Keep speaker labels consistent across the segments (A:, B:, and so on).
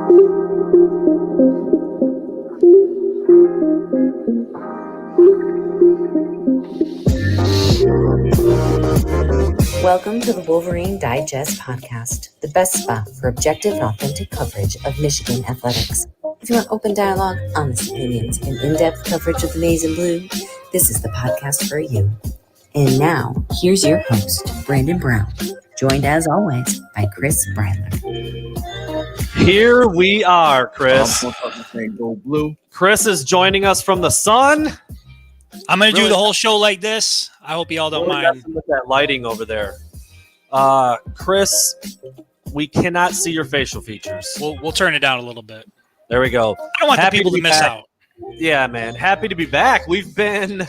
A: Welcome to the Wolverine Digest podcast, the best spot for objective and authentic coverage of Michigan athletics. If you want open dialogue, honest opinions, and in-depth coverage of the maize and blue, this is the podcast for you. And now, here's your host, Brandon Brown, joined as always by Chris Breiler.
B: Here we are, Chris.
C: Go blue.
B: Chris is joining us from the sun.
D: I'm going to do the whole show like this. I hope y'all don't mind.
B: With that lighting over there. Chris, we cannot see your facial features.
D: We'll turn it down a little bit.
B: There we go.
D: I don't want the people to miss out.
B: Yeah, man. Happy to be back. We've been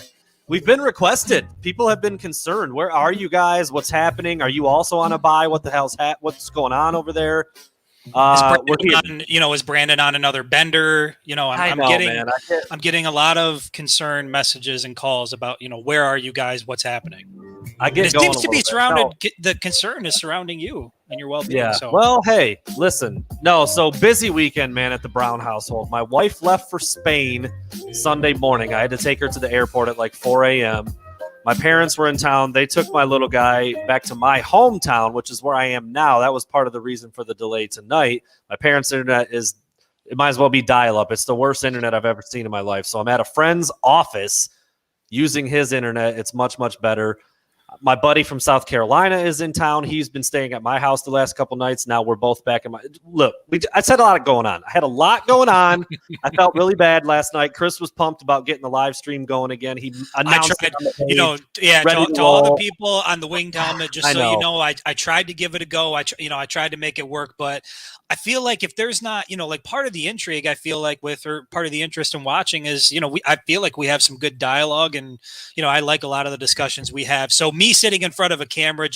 B: requested. People have been concerned. Where are you guys? What's happening? Are you also on a bye? What the hell's what's going on over there?
D: Is Brandon on another bender? I'm getting a lot of concern messages and calls about, where are you guys? What's happening?
B: It
D: seems to be surrounded. The concern is surrounding you and your well-being.
B: Yeah.
D: So.
B: Well, hey, listen. No, so busy weekend, man, at the Brown household. My wife left for Spain Sunday morning. I had to take her to the airport at like 4 a.m. My parents were in town. They took my little guy back to my hometown, which is where I am now. That was part of the reason for the delay tonight. My parents' internet it might as well be dial-up. It's the worst internet I've ever seen in my life. So I'm at a friend's office using his internet. It's much, much better. My buddy from South Carolina is in town. He's been staying at my house the last couple nights. Now we're both back in my – look, I had a lot going on. I had a lot going on. I felt really bad last night. Chris was pumped about getting the live stream going again. He announced
D: to all the people on the winged helmet, just so you know, I tried to give it a go. I tried to make it work, but I feel like if there's not, part of the intrigue, I feel like part of the interest in watching is, I feel like we have some good dialogue and, I like a lot of the discussions we have. So me sitting in front of a camera,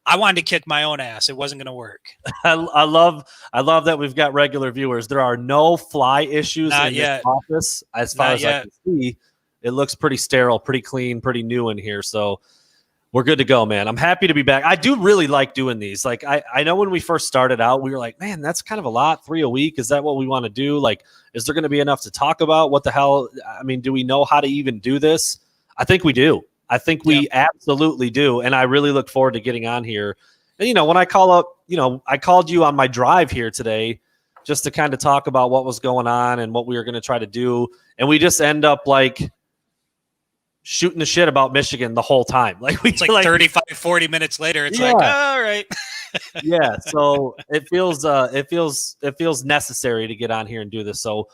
D: I wanted to kick my own ass. It wasn't going to work.
B: I love that we've got regular viewers. There are no fly issues in this office. As far as I can see, it looks pretty sterile, pretty clean, pretty new in here. So we're good to go, man. I'm happy to be back. I do really like doing these. Like, I know when we first started out, we were like, man, that's kind of a lot, 3 a week. Is that what we want to do? Like, is there going to be enough to talk about? What the hell? I mean, do we know how to even do this? I think we do. I think we absolutely do. And I really look forward to getting on here. And, when I call up, I called you on my drive here today just to kind of talk about what was going on and what we were going to try to do. And we just end up like shooting the shit about Michigan the whole time.
D: It's like 35, 40 minutes later. It's like, all right.
B: Yeah. So it feels necessary to get on here and do this. So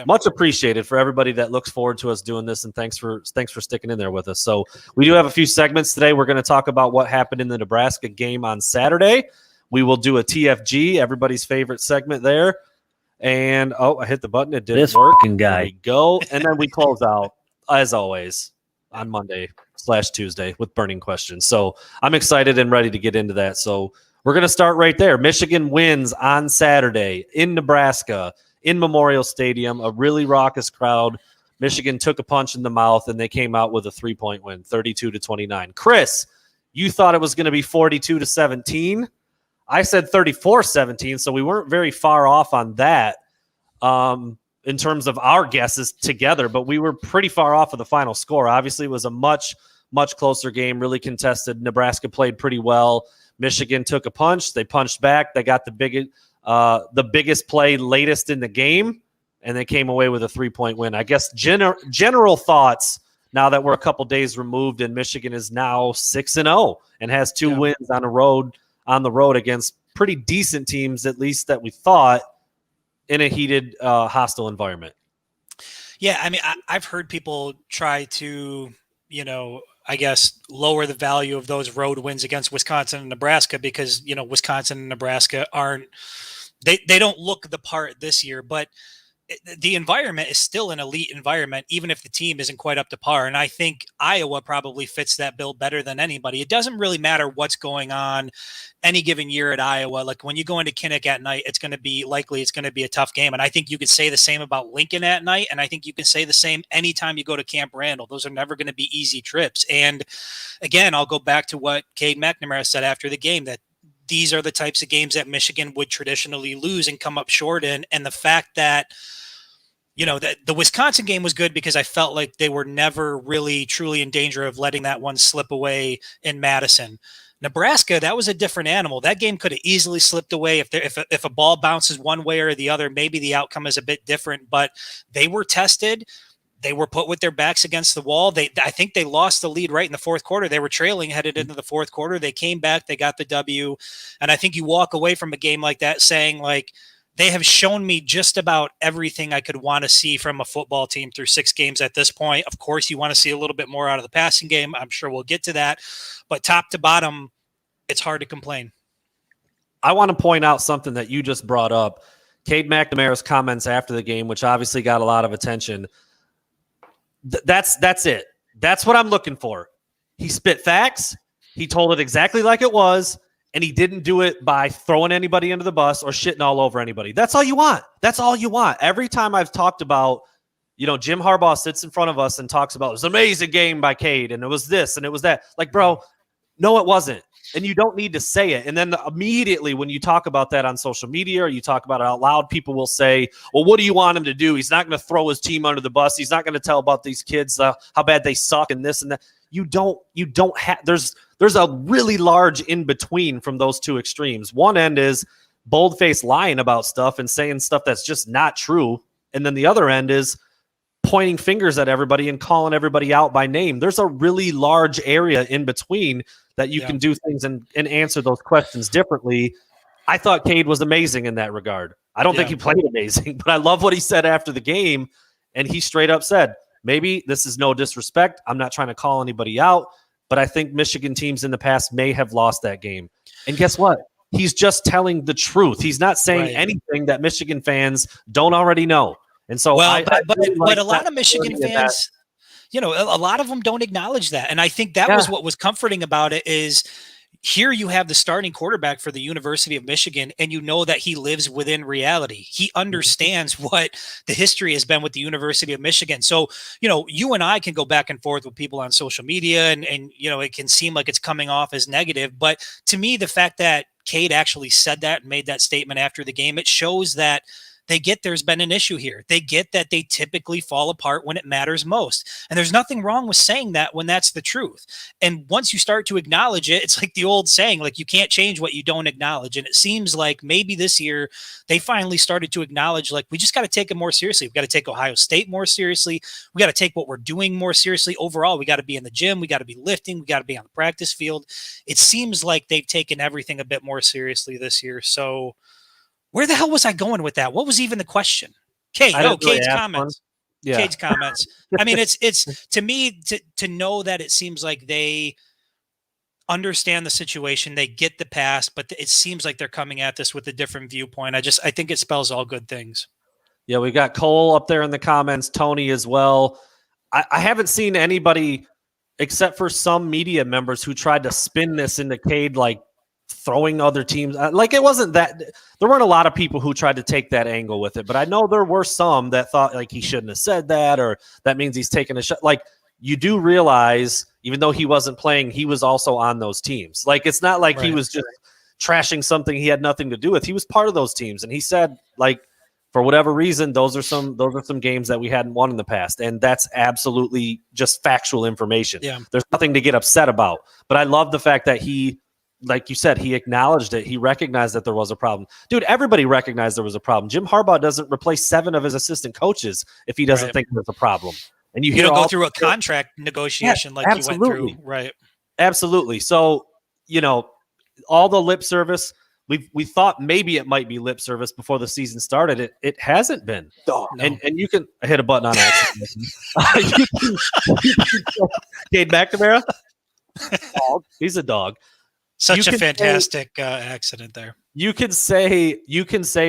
B: much appreciated for everybody that looks forward to us doing this. And thanks for sticking in there with us. So we do have a few segments today. We're going to talk about what happened in the Nebraska game on Saturday. We will do a TFG, everybody's favorite segment there. And, I hit the button. It didn't work.
C: Guy.
B: There we go. And then we close out, as always, on Monday/Tuesday with burning questions. So I'm excited and ready to get into that. So we're going to start right there. Michigan wins on Saturday in Nebraska in Memorial Stadium, a really raucous crowd. Michigan took a punch in the mouth, and they came out with a 3-point win, 32-29. Chris, you thought it was going to be 42-17. I said 34-17, so we weren't very far off on that in terms of our guesses together, but we were pretty far off of the final score. Obviously, it was a much, much closer game, really contested. Nebraska played pretty well. Michigan took a punch. They punched back. They got the biggest play latest in the game, and they came away with a 3-point win. I guess general thoughts now that we're a couple days removed, and Michigan is now 6-0 and has 2 wins on the road against pretty decent teams, at least that we thought, in a heated, hostile environment.
D: Yeah, I mean, I've heard people try to, I guess, lower the value of those road wins against Wisconsin and Nebraska because, Wisconsin and Nebraska they don't look the part this year, but the environment is still an elite environment, even if the team isn't quite up to par. And I think Iowa probably fits that bill better than anybody. It doesn't really matter what's going on any given year at Iowa. Like when you go into Kinnick at night, it's going to be a tough game. And I think you could say the same about Lincoln at night. And I think you can say the same anytime you go to Camp Randall. Those are never going to be easy trips. And again, I'll go back to what Cade McNamara said after the game, that these are the types of games that Michigan would traditionally lose and come up short in. And the fact that, that the Wisconsin game was good because I felt like they were never really truly in danger of letting that one slip away in Madison. Nebraska, that was a different animal. That game could have easily slipped away if a ball bounces one way or the other. Maybe the outcome is a bit different, but they were tested. They were put with their backs against the wall. I think they lost the lead right in the fourth quarter. They were trailing headed into the fourth quarter. They came back. They got the W. And I think you walk away from a game like that saying, like, they have shown me just about everything I could want to see from a football team through 6 games at this point. Of course, you want to see a little bit more out of the passing game. I'm sure we'll get to that. But top to bottom, it's hard to complain.
B: I want to point out something that you just brought up. Cade McNamara's comments after the game, which obviously got a lot of attention. That's it. That's what I'm looking for. He spit facts. He told it exactly like it was. And he didn't do it by throwing anybody into the bus or shitting all over anybody. That's all you want. That's all you want. Every time I've talked about, Jim Harbaugh sits in front of us and talks about, it was an amazing game by Cade, and it was this, and it was that. Like, bro, no, it wasn't. And you don't need to say it. And then immediately when you talk about that on social media or you talk about it out loud, people will say, well, what do you want him to do? He's not going to throw his team under the bus. He's not going to tell about these kids, how bad they suck and this and that. You don't have, there's a really large in between from those two extremes. One end is bold-faced lying about stuff and saying stuff that's just not true. And then the other end is pointing fingers at everybody and calling everybody out by name. There's a really large area in between that you can do things and answer those questions differently. I thought Cade was amazing in that regard. I don't think he played amazing, but I love what he said after the game. And he straight up said, maybe this is no disrespect. I'm not trying to call anybody out, but I think Michigan teams in the past may have lost that game. And guess what? He's just telling the truth. He's not saying anything that Michigan fans don't already know. And so,
D: but a lot of Michigan fans, a lot of them don't acknowledge that. And I think that was what was comforting about it is here you have the starting quarterback for the University of Michigan, and you know that he lives within reality. He understands what the history has been with the University of Michigan. So, you and I can go back and forth with people on social media and it can seem like it's coming off as negative. But to me, the fact that Cade actually said that and made that statement after the game, it shows that they get there's been an issue here. They get that they typically fall apart when it matters most. And there's nothing wrong with saying that when that's the truth. And once you start to acknowledge it, it's like the old saying, like, you can't change what you don't acknowledge. And it seems like maybe this year they finally started to acknowledge, like, we just got to take it more seriously. We got to take Ohio State more seriously. We got to take what we're doing more seriously. Overall, we got to be in the gym. We got to be lifting. We got to be on the practice field. It seems like they've taken everything a bit more seriously this year. So where the hell was I going with that? What was even the question? Cade's comments.
B: Yeah.
D: Cade's comments. I mean, it's to me to know that it seems like they understand the situation, they get the past, but it seems like they're coming at this with a different viewpoint. I think it spells all good things.
B: Yeah, we got Cole up there in the comments, Tony as well. I haven't seen anybody except for some media members who tried to spin this into Cade like throwing other teams. Like, it wasn't that. There weren't a lot of people who tried to take that angle with it, but I know there were some that thought like he shouldn't have said that, or that means he's taking a shot. Like, you do realize, even though he wasn't playing, he was also on those teams. Like, it's not like he was just trashing something he had nothing to do with. He was part of those teams, and he said, like, for whatever reason, those are some games that we hadn't won in the past, and that's absolutely just factual information.
D: Yeah.
B: There's nothing to get upset about. But I love the fact that he, like you said, he acknowledged it. He recognized that there was a problem. Dude, everybody recognized there was a problem. Jim Harbaugh doesn't replace 7 of his assistant coaches if he doesn't think there's a problem. And you
D: don't go through a contract negotiation like you went through. Right.
B: Absolutely. So, all the lip service, we thought maybe it might be lip service before the season started. It hasn't been.
D: No.
B: And you can hit a button on accident. Cade McNamara? Dog. He's a dog.
D: Such a fantastic accident there.
B: You can say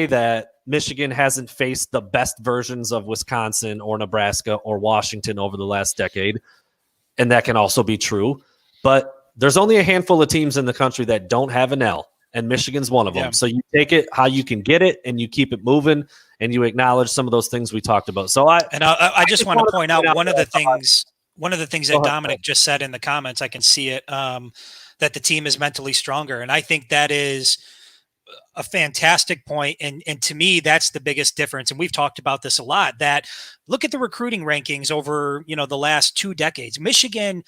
B: that Michigan hasn't faced the best versions of Wisconsin or Nebraska or Washington over the last decade, and that can also be true. But there's only a handful of teams in the country that don't have an L, and Michigan's one of them. So you take it how you can get it, and you keep it moving, and you acknowledge some of those things we talked about. So I
D: just want to point out one of the things that Dominic just said in the comments. I can see it. that the team is mentally stronger. And I think that is a fantastic point. And to me, that's the biggest difference. And we've talked about this a lot, that look at the recruiting rankings over, the last 2 decades. Michigan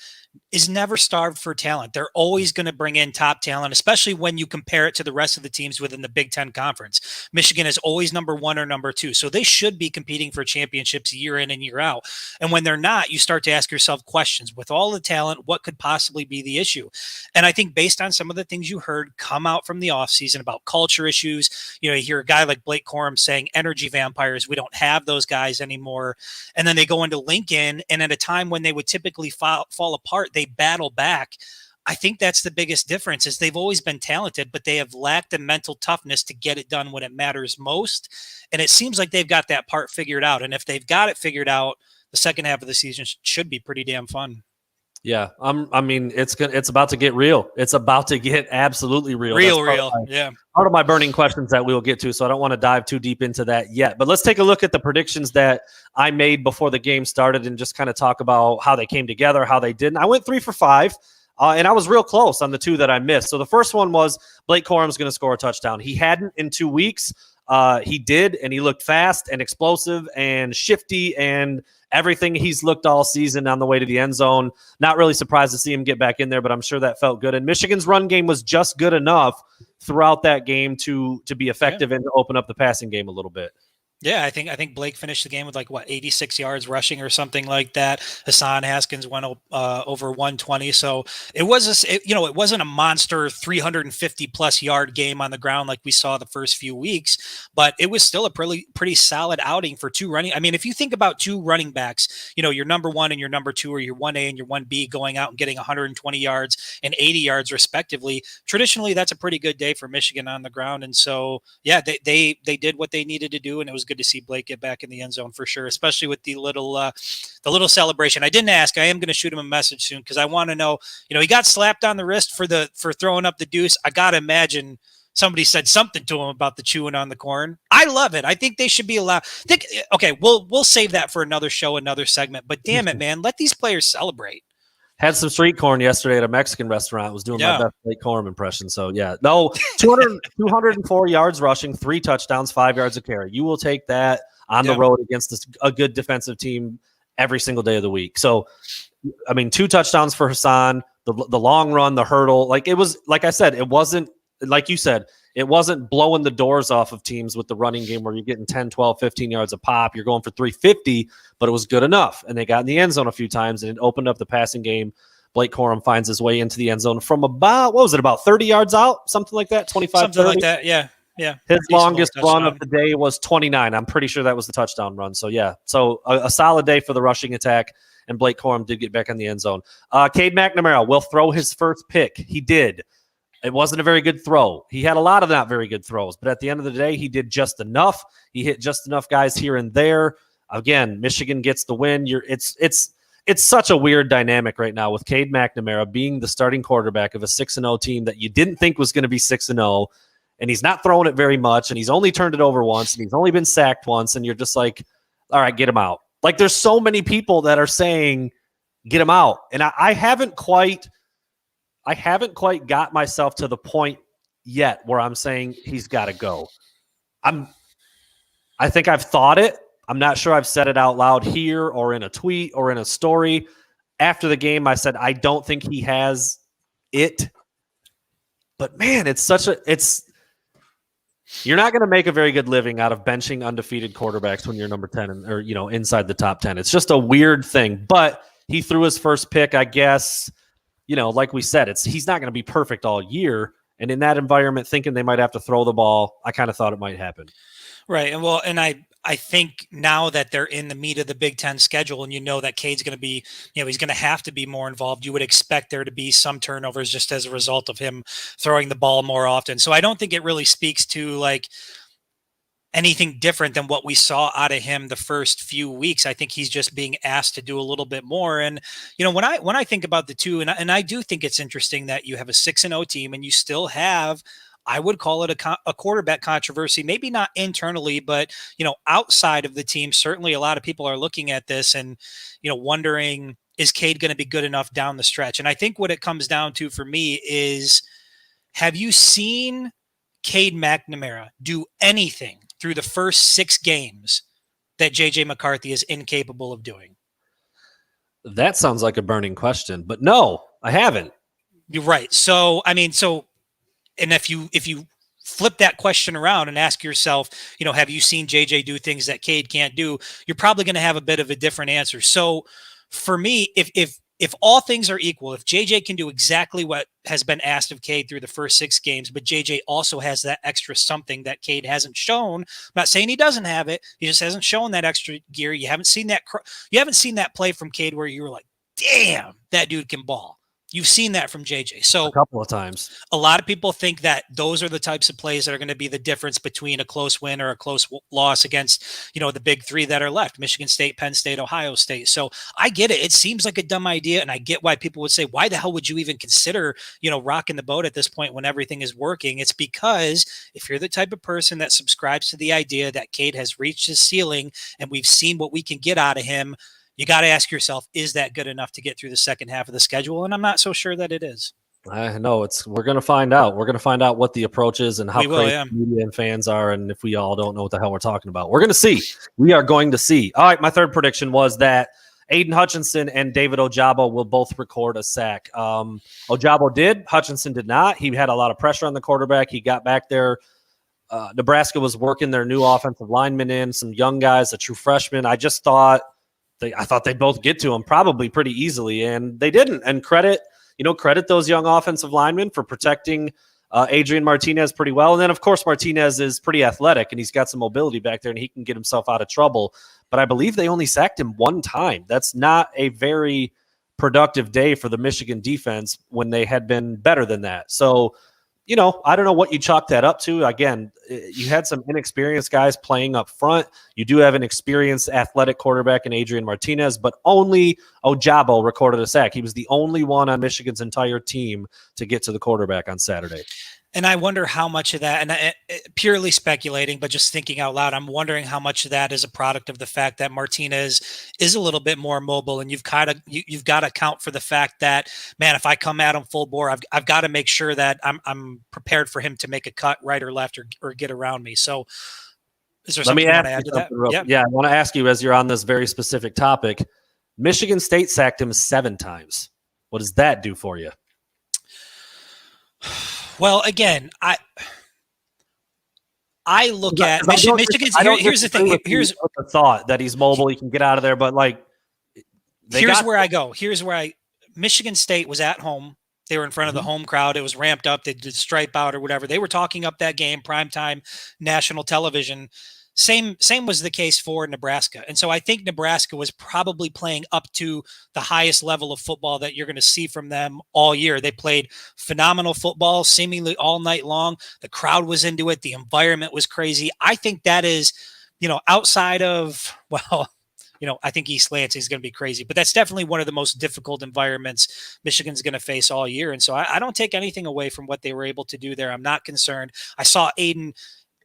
D: is never starved for talent. They're always going to bring in top talent, especially when you compare it to the rest of the teams within the Big Ten Conference. Michigan is always number 1 or number 2. So they should be competing for championships year in and year out. And when they're not, you start to ask yourself questions. With all the talent, what could possibly be the issue? And I think based on some of the things you heard come out from the offseason about culture issues, you hear a guy like Blake Corum saying energy vampires, we don't have those guys anymore. And then they go into Lincoln, and at a time when they would typically fall apart, they battle back. I think that's the biggest difference, is they've always been talented, but they have lacked the mental toughness to get it done when it matters most. And it seems like they've got that part figured out. And if they've got it figured out, the second half of the season should be pretty damn fun.
B: Yeah, it's about to get real. It's about to get absolutely real.
D: Real. Yeah.
B: Part of my burning questions that we'll get to, so I don't want to dive too deep into that yet. But let's take a look at the predictions that I made before the game started and just kind of talk about how they came together, how they didn't. I went 3 for 5, and I was real close on the 2 that I missed. So the first one was Blake Corum's going to score a touchdown. He hadn't in 2 weeks. He did, and he looked fast and explosive and shifty and everything he's looked all season on the way to the end zone. Not really surprised to see him get back in there, but I'm sure that felt good. And Michigan's run game was just good enough throughout that game to be effective and to open up the passing game a little bit.
D: Yeah, I think Blake finished the game with 86 yards rushing or something like that. Hassan Haskins went over 120. So it wasn't a monster 350 plus yard game on the ground like we saw the first few weeks, but it was still a pretty solid outing for 2 running. I mean, if you think about 2 running backs, your number 1 and your number 2, or your 1A and your 1B going out and getting 120 yards and 80 yards respectively, traditionally that's a pretty good day for Michigan on the ground. And so, yeah, they did what they needed to do, and it was good to see Blake get back in the end zone for sure, especially with the little celebration. I didn't ask. I am going to shoot him a message soon because I want to know. He got slapped on the wrist for throwing up the deuce. I gotta imagine somebody said something to him about the chewing on the corn. I love it. I think they should be allowed. Okay, we'll save that for another show, another segment. But damn it, man, let these players celebrate.
B: Had some street corn yesterday at a Mexican restaurant. Was doing my best Blake Corum impression. So, yeah. No, 204 yards rushing, 3 touchdowns, 5 yards a carry. You will take that on the road against a good defensive team every single day of the week. So, 2 touchdowns for Hassan, the long run, the hurdle. It was, like I said, it wasn't, like you said, it wasn't blowing the doors off of teams with the running game where you're getting 10, 12, 15 yards a pop. You're going for 350, but it was good enough. And they got in the end zone a few times, and it opened up the passing game. Blake Corum finds his way into the end zone from about 30 yards out? Something like that, 25,
D: something
B: 30?
D: like that, yeah. Yeah.
B: His longest run of the day was 29. I'm pretty sure that was the touchdown run. So, yeah. So, a solid day for the rushing attack, and Blake Corum did get back in the end zone. Cade McNamara will throw his first pick. He did. It wasn't a very good throw. He had a lot of not very good throws, but at the end of the day, he did just enough. He hit just enough guys here and there. Again, Michigan gets the win. It's such a weird dynamic right now with Cade McNamara being the starting quarterback of a 6-0 team that you didn't think was going to be 6-0, and he's not throwing it very much, and he's only turned it over once, and he's only been sacked once, and you're just like, all right, get him out. There's so many people that are saying, get him out, and I haven't quite got myself to the point yet where I'm saying he's got to go. I think I've thought it. I'm not sure I've said it out loud here or in a tweet or in a story. After the game, I said, I don't think he has it. But man, you're not going to make a very good living out of benching undefeated quarterbacks when you're number 10 or inside the top 10. It's just a weird thing. But he threw his first pick, I guess. Like we said, he's not going to be perfect all year. And in that environment, thinking they might have to throw the ball, I kind of thought it might happen.
D: Right. And I think now that they're in the meat of the Big Ten schedule, and that Cade's going to be, he's going to have to be more involved, you would expect there to be some turnovers just as a result of him throwing the ball more often. So I don't think it really speaks to anything different than what we saw out of him the first few weeks. I think he's just being asked to do a little bit more. And, when I think about the two, and I do think it's interesting that you have a 6-0 team and you still have, I would call it a quarterback controversy, maybe not internally, but, outside of the team, certainly a lot of people are looking at this and, wondering is Cade going to be good enough down the stretch? And I think what it comes down to for me is, have you seen Cade McNamara do anything through the first 6 games that JJ McCarthy is incapable of doing?
B: That sounds like a burning question, but no, I haven't.
D: You're right. So, and if you flip that question around and ask yourself, have you seen JJ do things that Cade can't do? You're probably going to have a bit of a different answer. So for me, if all things are equal, if JJ can do exactly what has been asked of Cade through the first 6 games, but JJ also has that extra something that Cade hasn't shown. I'm not saying he doesn't have it. He just hasn't shown that extra gear. You haven't seen that play from Cade where you were like, damn, that dude can ball. You've seen that from JJ. So
B: a couple of times.
D: A lot of people think that those are the types of plays that are going to be the difference between a close win or a close loss against, the big 3 that are left: Michigan State, Penn State, Ohio State. So I get it. It seems like a dumb idea. And I get why people would say, why the hell would you even consider, rocking the boat at this point when everything is working? It's because if you're the type of person that subscribes to the idea that Cade has reached his ceiling and we've seen what we can get out of him, you got to ask yourself, is that good enough to get through the second half of the schedule? And I'm not so sure that it is.
B: I know we're going to find out. We're going to find out what the approach is and how crazy media and fans are. And if we all don't know what the hell we're talking about, we're going to see. We are going to see. All right. My third prediction was that Aiden Hutchinson and David Ojabo will both record a sack. Ojabo did. Hutchinson did not. He had a lot of pressure on the quarterback. He got back there. Nebraska was working their new offensive linemen in, some young guys, a true freshman. I thought they'd both get to him probably pretty easily, and they didn't. And credit those young offensive linemen for protecting Adrian Martinez pretty well. And then, of course, Martinez is pretty athletic, and he's got some mobility back there, and he can get himself out of trouble. But I believe they only sacked him 1 time. That's not a very productive day for the Michigan defense when they had been better than that. So, I don't know what you chalk that up to. Again, you had some inexperienced guys playing up front. You do have an experienced athletic quarterback in Adrian Martinez, but only Ojabo recorded a sack. He was the only one on Michigan's entire team to get to the quarterback on Saturday.
D: And I wonder how much of that, and purely speculating, but just thinking out loud, I'm wondering how much of that is a product of the fact that Martinez is a little bit more mobile, and you've got to account for the fact that, man, if I come at him full bore, I've got to make sure that I'm prepared for him to make a cut right or left or get around me. So, is there something you want to add to that?
B: Yeah, I want to ask you, as you're on this very specific topic, Michigan State sacked him 7 times. What does that do for you?
D: Well, again, I look at Michigan's. Here's the thing. Here's
B: the thought that he's mobile, he can get out of there. But
D: here's where I go. Michigan State was at home. They were in front of the home crowd. It was ramped up. They did stripe out or whatever. They were talking up that game, primetime national television. Same was the case for Nebraska. And so I think Nebraska was probably playing up to the highest level of football that you're going to see from them all year. They played phenomenal football seemingly all night long. The crowd was into it. The environment was crazy. I think that is, outside of, I think East Lansing is going to be crazy, but that's definitely one of the most difficult environments Michigan's going to face all year. And so I don't take anything away from what they were able to do there. I'm not concerned. I saw Aiden.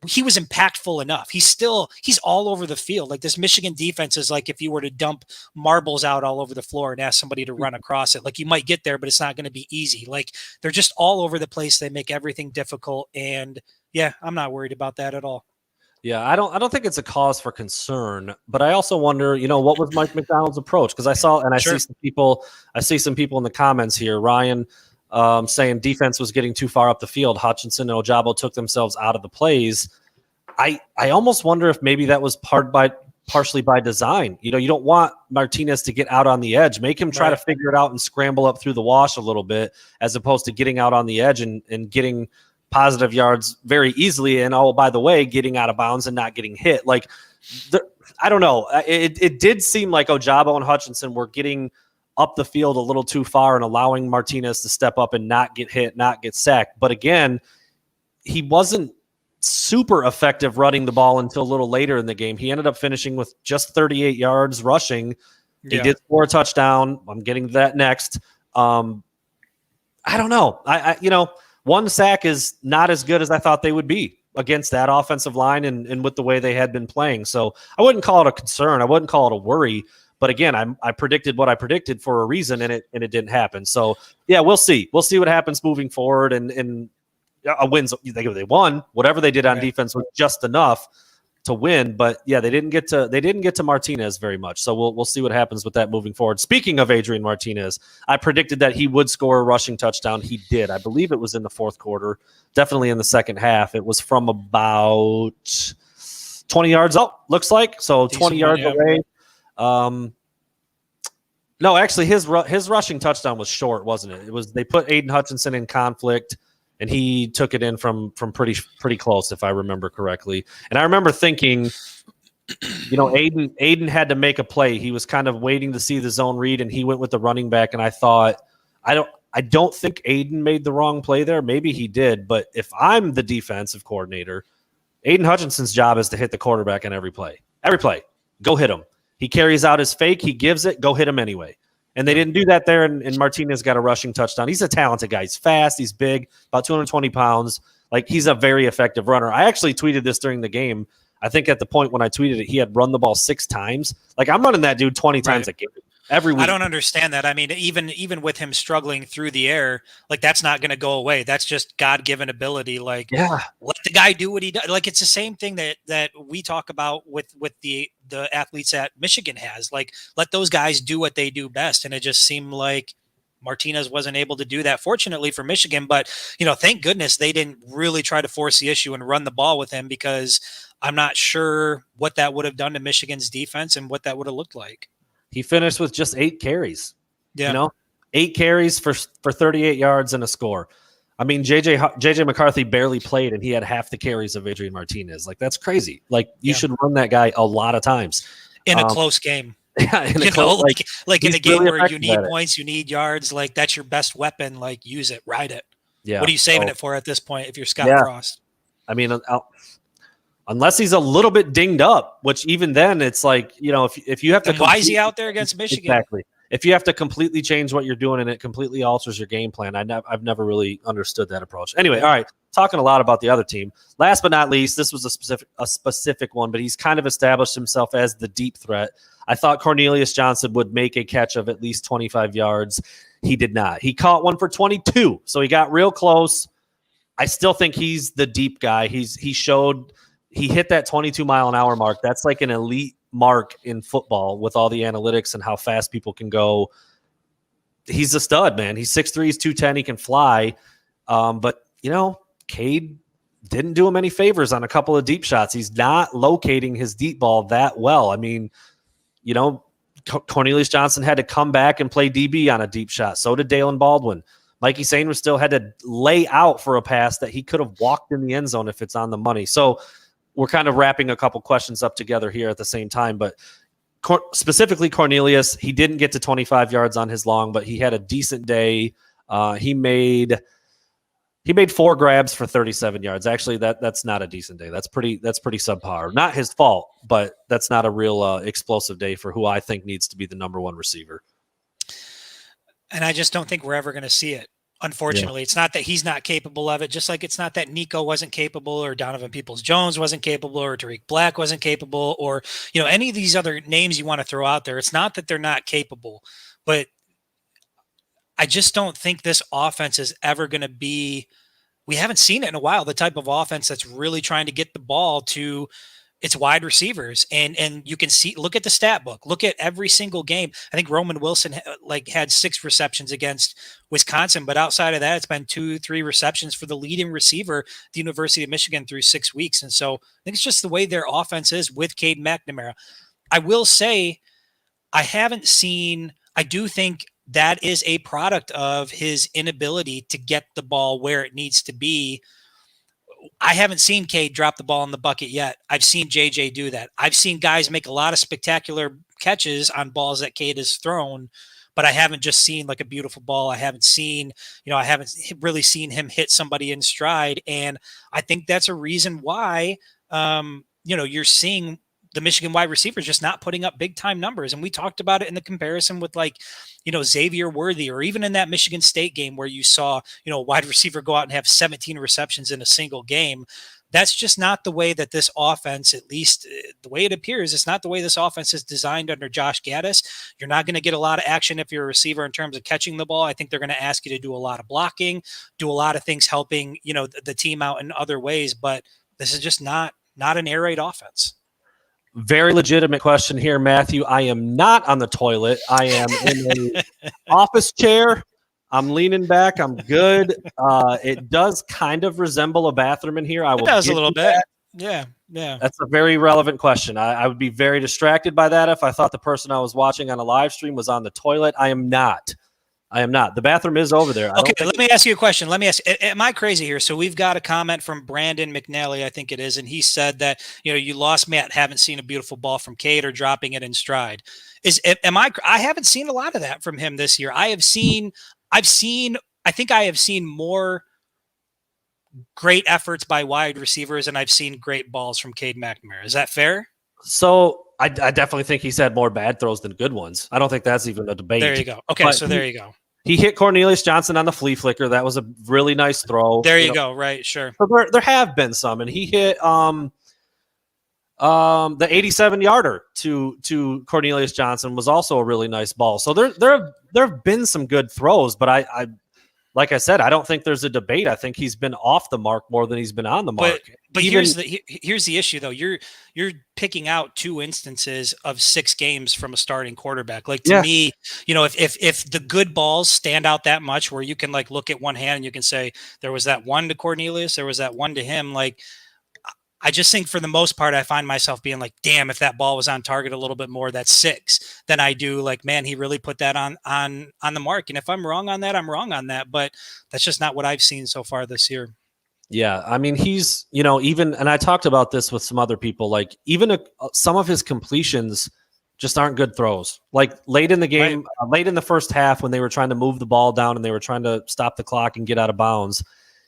D: He was impactful enough. He's all over the field. Like, this Michigan defense is like if you were to dump marbles out all over the floor and ask somebody to run across it. Like, you might get there, but it's not going to be easy. Like, they're just all over the place. They make everything difficult. And yeah, I'm not worried about that at all.
B: Yeah, I don't think it's a cause for concern, but I also wonder, what was Mike McDonald's approach? Because I see some people in the comments here, Ryan, saying defense was getting too far up the field. Hutchinson and Ojabo took themselves out of the plays. I almost wonder if maybe that was partially by design. You don't want Martinez to get out on the edge. Make him try to figure it out and scramble up through the wash a little bit, as opposed to getting out on the edge and getting positive yards very easily. And, oh, by the way, getting out of bounds and not getting hit. I don't know. It did seem like Ojabo and Hutchinson were getting up the field a little too far and allowing Martinez to step up and not get hit, not get sacked. But again, he wasn't super effective running the ball until a little later in the game. He ended up finishing with just 38 yards rushing. He did score a touchdown. I'm getting to that next. I don't know. One sack is not as good as I thought they would be against that offensive line and with the way they had been playing. So I wouldn't call it a concern. I wouldn't call it a worry. But again, I predicted what I predicted for a reason, and it didn't happen. So yeah, we'll see. We'll see what happens moving forward. And a wins, they won. Whatever they did on defense was just enough to win. But yeah, they didn't get to Martinez very much. So we'll see what happens with that moving forward. Speaking of Adrian Martinez, I predicted that he would score a rushing touchdown. He did. I believe it was in the fourth quarter, definitely in the second half. It was from about 20 yards up, looks like. So 20 yards away. No, actually, his rushing touchdown was short, wasn't it? It was, they put Aiden Hutchinson in conflict, and he took it in from pretty close, if I remember correctly. And I remember thinking, Aiden had to make a play. He was kind of waiting to see the zone read, and he went with the running back. And I thought, I don't think Aiden made the wrong play there. Maybe he did, but if I'm the defensive coordinator, Aiden Hutchinson's job is to hit the quarterback on every play. Every play, go hit him. He carries out his fake. He gives it. Go hit him anyway. And they didn't do that there, and Martinez got a rushing touchdown. He's a talented guy. He's fast. He's big, about 220 pounds. Like, he's a very effective runner. I actually tweeted this during the game. I think at the point when I tweeted it, he had run the ball 6 times. Like, I'm running that dude 20 times a game. Every week. I
D: don't understand that. I mean, even with him struggling through the air, like, that's not going to go away. That's just God-given ability. Like, let the guy do what he does. Like, it's the same thing that we talk about with the athletes that Michigan has. Like, let those guys do what they do best. And it just seemed like Martinez wasn't able to do that, fortunately for Michigan. But, thank goodness they didn't really try to force the issue and run the ball with him, because I'm not sure what that would have done to Michigan's defense and what that would have looked like.
B: He finished with just 8 carries. 8 carries for 38 yards and a score. I mean, JJ McCarthy barely played, and he had half the carries of Adrian Martinez. Like, that's crazy. Like, you should run that guy a lot of times
D: in a close game.
B: Yeah, in
D: a game
B: really
D: where you need points, you need yards. Like, that's your best weapon. Like, use it, ride it.
B: Yeah.
D: What are you saving it for at this point if you're Scott Frost?
B: I mean, unless he's a little bit dinged up, which even then it's like, if you have to.
D: Why is he out there against Michigan?
B: Exactly. If you have to completely change what you're doing and it completely alters your game plan, I've never really understood that approach. Anyway, all right, talking a lot about the other team. Last but not least, this was a specific one, but he's kind of established himself as the deep threat. I thought Cornelius Johnson would make a catch of at least 25 yards. He did not. He caught one for 22, so he got real close. I still think he's the deep guy. He hit that 22-mile-an-hour mark. That's like an elite mark in football with all the analytics and how fast people can go. He's a stud, man. He's 6'3", he's 210, he can fly. But, Cade didn't do him any favors on a couple of deep shots. He's not locating his deep ball that well. I mean, Cornelius Johnson had to come back and play DB on a deep shot. So did Dalen Baldwin. Mikey Sainers still had to lay out for a pass that he could have walked in the end zone if it's on the money. So we're kind of wrapping a couple questions up together here at the same time, but specifically Cornelius, he didn't get to 25 yards on his long, but he had a decent day. He made 4 grabs for 37 yards. Actually, that's not a decent day. That's pretty subpar. Not his fault, but that's not a real explosive day for who I think needs to be the number 1 receiver.
D: And I just don't think we're ever going to see it. Unfortunately, It's not that he's not capable of it, just like it's not that Nico wasn't capable or Donovan Peoples-Jones wasn't capable or Tariq Black wasn't capable or, any of these other names you want to throw out there. It's not that they're not capable, but I just don't think this offense is ever going to be – we haven't seen it in a while, the type of offense that's really trying to get the ball to – it's wide receivers, and you can see. Look at the stat book. Look at every single game. I think Roman Wilson had 6 receptions against Wisconsin, but outside of that, it's been 2-3 receptions for the leading receiver at the University of Michigan through 6 weeks. And so I think it's just the way their offense is with Cade McNamara. I will say, I do think that is a product of his inability to get the ball where it needs to be. I haven't seen Cade drop the ball in the bucket yet. I've seen JJ do that. I've seen guys make a lot of spectacular catches on balls that Cade has thrown, but I haven't just seen like a beautiful ball. I haven't really seen him hit somebody in stride. And I think that's a reason why, you're seeing the Michigan wide receivers just not putting up big time numbers. And we talked about it in the comparison with Xavier Worthy, or even in that Michigan State game where you saw, a wide receiver go out and have 17 receptions in a single game. that's just not the way that this offense, at least the way it appears, it's not the way this offense is designed under Josh Gaddis. You're not going to get a lot of action if you're a receiver in terms of catching the ball. I think they're going to ask you to do a lot of blocking, do a lot of things helping, the team out in other ways, but this is just not an air raid offense.
B: Very legitimate question here, Matthew. I am not on the toilet. I am in an office chair. I'm leaning back. I'm good. It does kind of resemble a bathroom in here.
D: It does a little bit. Yeah.
B: That's a very relevant question. I would be very distracted by that if I thought the person I was watching on a live stream was on the toilet. I am not. The bathroom is over there.
D: Okay, let me ask you a question. Am I crazy here? So we've got a comment from Brandon McNally, I think it is, and he said that, you lost Matt, haven't seen a beautiful ball from Cade or dropping it in stride. I haven't seen a lot of that from him this year. I think I have seen more great efforts by wide receivers and I've seen great balls from Cade McNamara. Is that fair?
B: So I definitely think he's had more bad throws than good ones. I don't think that's even a debate.
D: There you go. Okay, so there you go.
B: He hit Cornelius Johnson on the flea flicker. That was a really nice throw.
D: There you go. Right, sure.
B: So there have been some, and he hit the 87-yarder to Cornelius Johnson was also a really nice ball. So there have been some good throws, but I like I said, I don't think there's a debate. I think he's been off the mark more than he's been on the mark.
D: But here's the issue, though. You're picking out 2 instances of 6 games from a starting quarterback. Like, to me, if the good balls stand out that much, where you can like look at one hand and you can say there was that one to Cornelius, there was that one to him. Like, I just think for the most part, I find myself being like, damn, if that ball was on target a little bit more, that's 6 than I do. Like, man, he really put that on the mark. And if I'm wrong on that, I'm wrong on that. But that's just not what I've seen so far this year.
B: Yeah. I mean, he's, even, and I talked about this with some other people, like even some of his completions just aren't good throws. Like late in the game,
D: right.
B: Late in the first half when they were trying to move the ball down and they were trying to stop the clock and get out of bounds,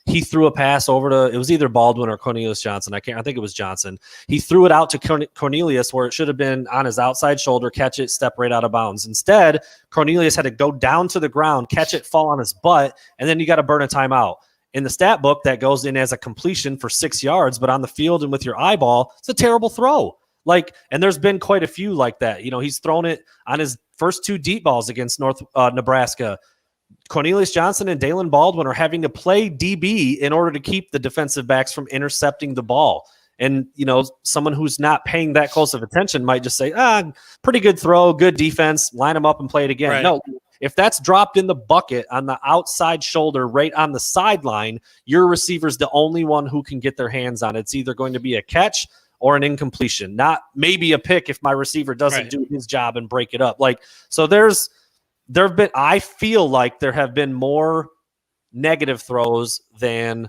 B: he threw a pass over to, it was either Baldwin or Cornelius Johnson. I think it was Johnson. He threw it out to Cornelius where it should have been on his outside shoulder, catch it, step right out of bounds. Instead, Cornelius had to go down to the ground, catch it, fall on his butt, and then you got to burn a timeout. In the stat book, that goes in as a completion for 6 yards, but on the field and with your eyeball, it's a terrible throw. Like, and there's been quite a few like that. He's thrown it on his first 2 deep balls against Nebraska. Cornelius Johnson and Dalen Baldwin are having to play DB in order to keep the defensive backs from intercepting the ball. And, someone who's not paying that close of attention might just say, pretty good throw, good defense, line them up and play it again.
D: Right.
B: No, if that's dropped in the bucket on the outside shoulder, right on the sideline, your receiver's the only one who can get their hands on it. It's either going to be a catch or an incompletion, not maybe a pick if my receiver doesn't do his job and break it up. Like, so I feel like there have been more negative throws than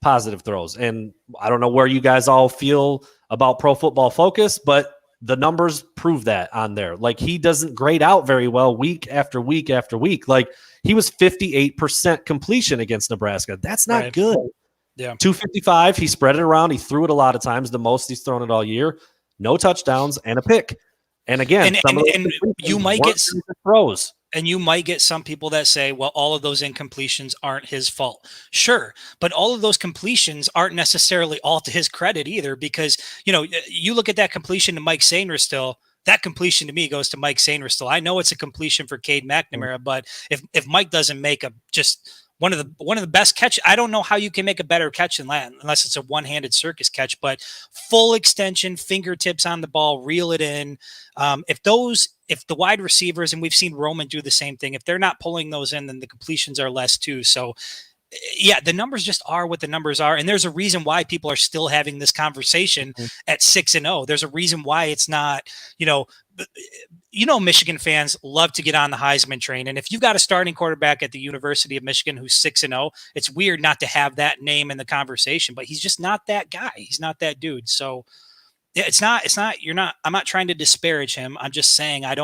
B: positive throws. And I don't know where you guys all feel about Pro Football Focus, but the numbers prove that on there. Like, he doesn't grade out very well week after week after week. Like, he was 58% completion against Nebraska. That's not good.
D: Yeah.
B: 255. He spread it around. He threw it a lot of times, the most he's thrown it all year. No touchdowns and a pick. And again,
D: and you might get
B: throws.
D: And you might get some people that say, well, all of those incompletions aren't his fault. Sure. But all of those completions aren't necessarily all to his credit either, because, you look at that completion to Mike Sainristil, that completion to me goes to Mike Sainristil. I know it's a completion for Cade McNamara, but if Mike doesn't make just one of the best catch, I don't know how you can make a better catch than that unless it's a one-handed circus catch, but full extension, fingertips on the ball, reel it in. If the wide receivers, and we've seen Roman do the same thing, if they're not pulling those in, then the completions are less too. So yeah, the numbers just are what the numbers are. And there's a reason why people are still having this conversation at 6-0. There's a reason why it's not, Michigan fans love to get on the Heisman train. And if you've got a starting quarterback at the University of Michigan who's 6-0, it's weird not to have that name in the conversation, but he's just not that guy. He's not that dude. So yeah, I'm not trying to disparage him. I'm just saying I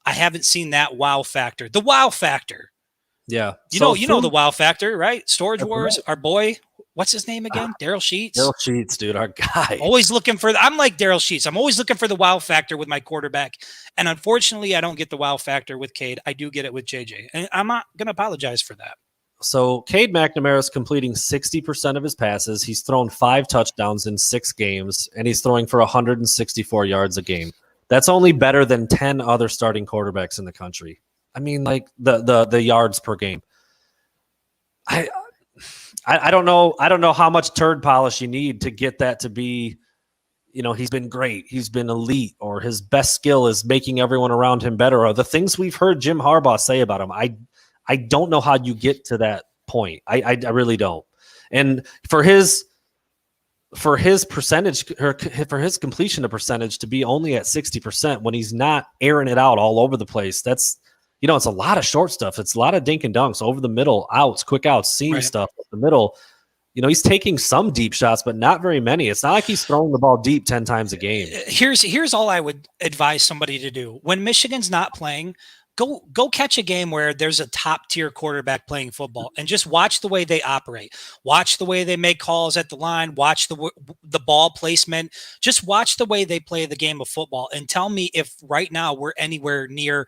D: haven't seen that wow factor. The wow factor.
B: Yeah.
D: You know the wow factor, right? Storage Wars, our boy. What's his name again? Daryl Sheets.
B: Daryl Sheets, dude, our guy.
D: Always looking for. I'm like Daryl Sheets. I'm always looking for the wow factor with my quarterback, and unfortunately, I don't get the wow factor with Cade. I do get it with JJ, and I'm not going to apologize for that.
B: So Cade McNamara is completing 60% of his passes. He's thrown 5 touchdowns in 6 games, and he's throwing for 164 yards a game. That's only better than 10 other starting quarterbacks in the country. I mean, like the yards per game. I don't know. I don't know how much turd polish you need to get that to be, he's been great. He's been elite, or his best skill is making everyone around him better. Or the things we've heard Jim Harbaugh say about him. I don't know how you get to that point. I really don't. And for his percentage, for his completion of percentage to be only at 60% when he's not airing it out all over the place, that's, it's a lot of short stuff. It's a lot of dink and dunks over the middle, outs, quick outs, seam stuff up the middle. He's taking some deep shots, but not very many. It's not like he's throwing the ball deep 10 times a game.
D: Here's all I would advise somebody to do. When Michigan's not playing, go catch a game where there's a top tier quarterback playing football and just watch the way they operate. Watch the way they make calls at the line. Watch the ball placement. Just watch the way they play the game of football and tell me if right now we're anywhere near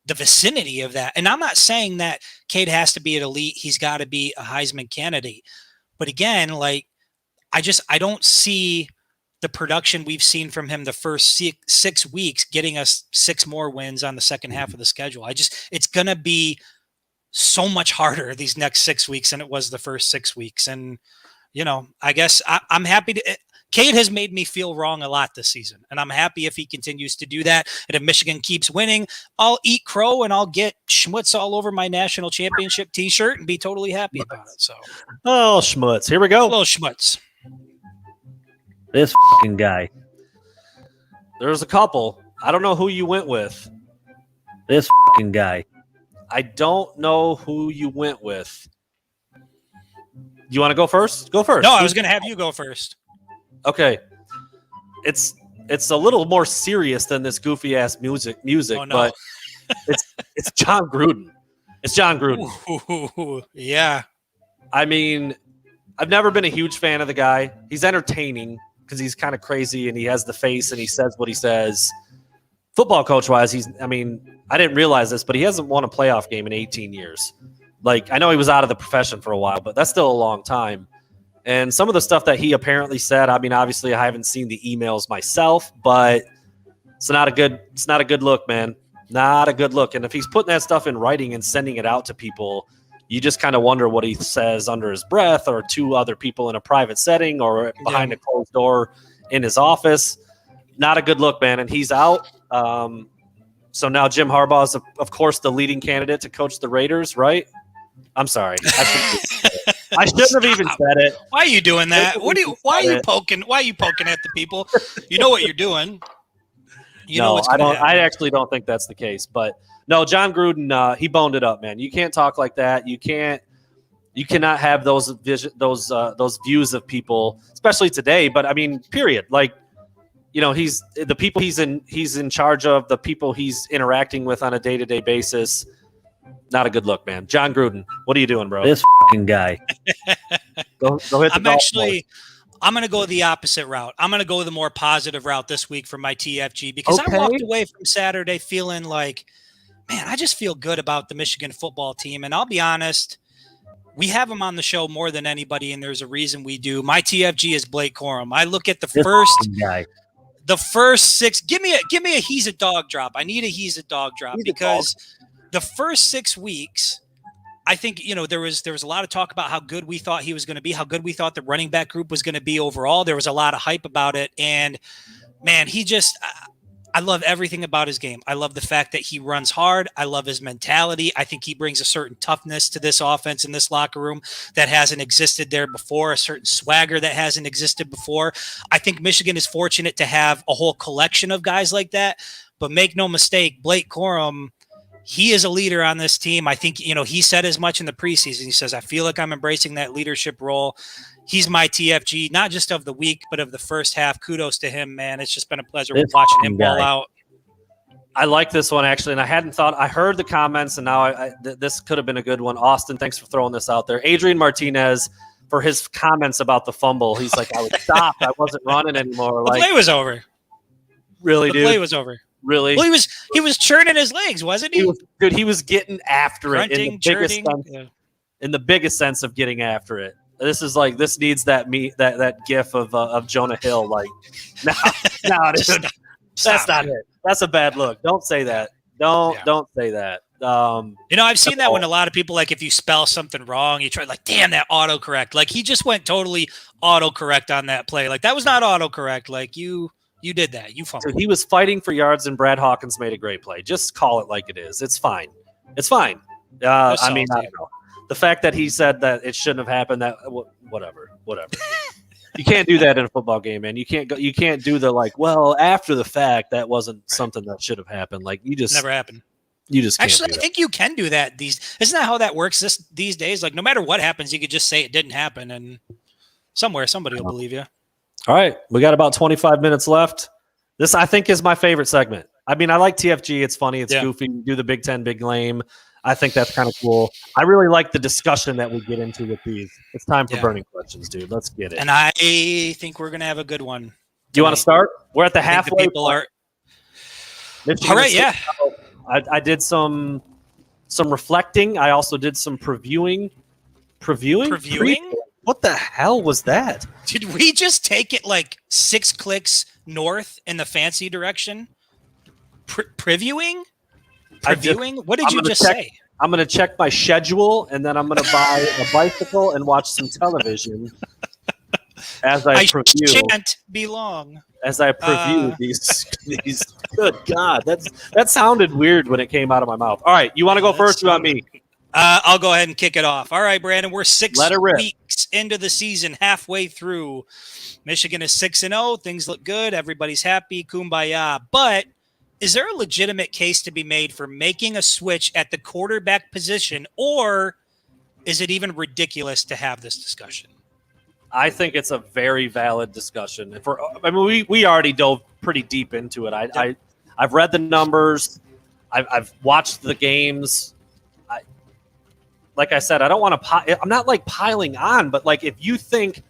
D: the vicinity of that. And I'm not saying that Cade has to be an elite. He's got to be a Heisman candidate. But again, like I don't see the production we've seen from him the first 6 weeks getting us 6 more wins on the second half of the schedule. It's going to be so much harder these next 6 weeks than it was the first 6 weeks. And, I guess I'm happy to. Cade has made me feel wrong a lot this season, and I'm happy if he continues to do that. And if Michigan keeps winning, I'll eat crow and I'll get schmutz all over my national championship T-shirt and be totally happy about it. So,
B: schmutz. Here we go.
D: A little schmutz.
C: This fucking guy.
B: There's a couple. I don't know who you went with.
C: This fucking guy.
B: I don't know who you went with. You want to go first? Go first.
D: No, I was going to have you go first.
B: Okay. It's a little more serious than this goofy ass music,
D: Oh, no.
B: but it's John Gruden. It's John Gruden.
D: Ooh, yeah.
B: I mean, I've never been a huge fan of the guy. He's entertaining because he's kind of crazy and he has the face and he says what he says. Football coach wise, I didn't realize this, but he hasn't won a playoff game in 18 years. Like, I know he was out of the profession for a while, but that's still a long time. And some of the stuff that he apparently said, obviously I haven't seen the emails myself, but it's not a good look, man. Not a good look. And if he's putting that stuff in writing and sending it out to people, you just kind of wonder what he says under his breath or to other people in a private setting or behind a closed door in his office. Not a good look, man. And he's out. So now Jim Harbaugh is, of course, the leading candidate to coach the Raiders, right? I'm sorry. I shouldn't have even said it.
D: Why are you doing that? Why are you poking at the people? You know what you're doing.
B: I actually don't think that's the case. But no, John Gruden, he boned it up, man. You can't talk like that. You cannot have those views of people, especially today. But I mean, period. Like, he's the people he's in charge of, the people he's interacting with on a day-to-day basis. Not a good look, man. John Gruden, what are you doing, bro?
C: This fucking guy.
B: Go hit the
D: I'm going to go the opposite route. I'm going to go the more positive route this week for my TFG because I walked away from Saturday feeling like, man, I just feel good about the Michigan football team. And I'll be honest, we have him on the show more than anybody, and there's a reason we do. My TFG is Blake Corum. I look at the first 6. Give me a he's a dog drop. I need a he's a dog drop because the first 6 weeks, I think, there was a lot of talk about how good we thought he was going to be, how good we thought the running back group was going to be overall. There was a lot of hype about it. And man, I love everything about his game. I love the fact that he runs hard. I love his mentality. I think he brings a certain toughness to this offense in this locker room that hasn't existed there before, a certain swagger that hasn't existed before. I think Michigan is fortunate to have a whole collection of guys like that. But make no mistake, Blake Corum, he is a leader on this team. I think, he said as much in the preseason. He says, I feel like I'm embracing that leadership role. He's my TFG, not just of the week, but of the first half. Kudos to him, man. It's just been a pleasure watching him ball out.
B: I like this one, actually, and I hadn't thought. I heard the comments, and now this could have been a good one. Austin, thanks for throwing this out there. Adrian Martinez, for his comments about the fumble, he's like, I was stopped. I wasn't running anymore.
D: The play was over.
B: Really, dude?
D: The play was over.
B: Really?
D: Well, he was churning his legs, wasn't he?
B: He was getting after it.
D: Grunting, churning.
B: in the biggest sense of getting after it. This needs that gif of Jonah Hill. Like, no, dude, that's not it. That's a bad look. Don't say that. Don't say that.
D: I've seen that when a lot of people, like, if you spell something wrong, you try, like, damn, that autocorrect. Like, he just went totally autocorrect on that play. Like, that was not autocorrect. Like, you did that. You fumbled.
B: He was fighting for yards, and Brad Hawkins made a great play. Just call it like it is. It's fine. It's fine. I don't know. The fact that he said that it shouldn't have happened, that whatever. You can't do that in a football game, man. You can't do the, like, well, after the fact, that wasn't something that should have happened. Like, you just
D: never happened.
B: You just can't
D: actually. I think you can do that. Isn't that how that works these days? Like, no matter what happens, you could just say it didn't happen, and somebody will believe you.
B: All right, we got about 25 minutes left. This, I think, is my favorite segment. I mean, I like TFG. It's funny. It's goofy. We do the Big Ten, Big Lame. I think that's kind of cool. I really like the discussion that we get into with these. It's time for burning questions, dude. Let's get it.
D: And I think we're going to have a good one.
B: Do you want to start? We're at the halfway point.
D: All right, yeah.
B: I did some reflecting. I also did some previewing. Previewing? What the hell was that?
D: Did we just take it like 6 clicks north in the fancy direction? Previewing? What did you just say?
B: I'm going to check my schedule, and then I'm going to buy a bicycle and watch some television as I preview.
D: Shan't be long.
B: As I preview these. Good God, that sounded weird when it came out of my mouth. All right, you want to go first? Or you want me?
D: I'll go ahead and kick it off. All right, Brandon, we're 6 weeks into the season, halfway through. Michigan is 6-0. Things look good. Everybody's happy. Kumbaya. But is there a legitimate case to be made for making a switch at the quarterback position, or is it even ridiculous to have this discussion?
B: I think it's a very valid discussion. We already dove pretty deep into it. I've read the numbers. I've watched the games. Like I said, I don't want to. I'm not like piling on, but like if you think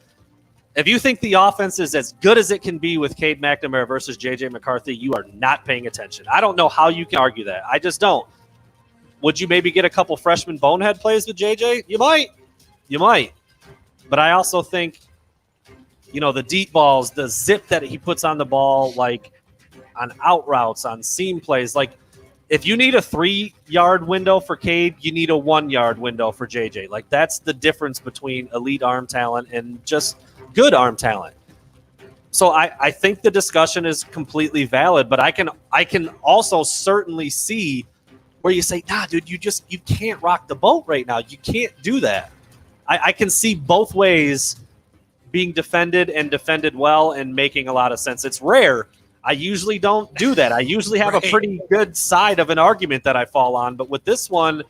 B: the offense is as good as it can be with Cade McNamara versus JJ McCarthy, you are not paying attention. I don't know how you can argue that. I just don't. Would you maybe get a couple freshman bonehead plays with JJ? You might. But I also think, the deep balls, the zip that he puts on the ball, like on out routes, on seam plays, like if you need a 3-yard window for Cade, you need a 1-yard window for JJ. Like that's the difference between elite arm talent and just good arm talent. So I think the discussion is completely valid, but I can also certainly see where you say, nah, dude, you can't rock the boat right now. You can't do that. I can see both ways being defended and defended well and making a lot of sense. It's rare. I usually don't do that. I usually have a pretty good side of an argument that I fall on. But with this one,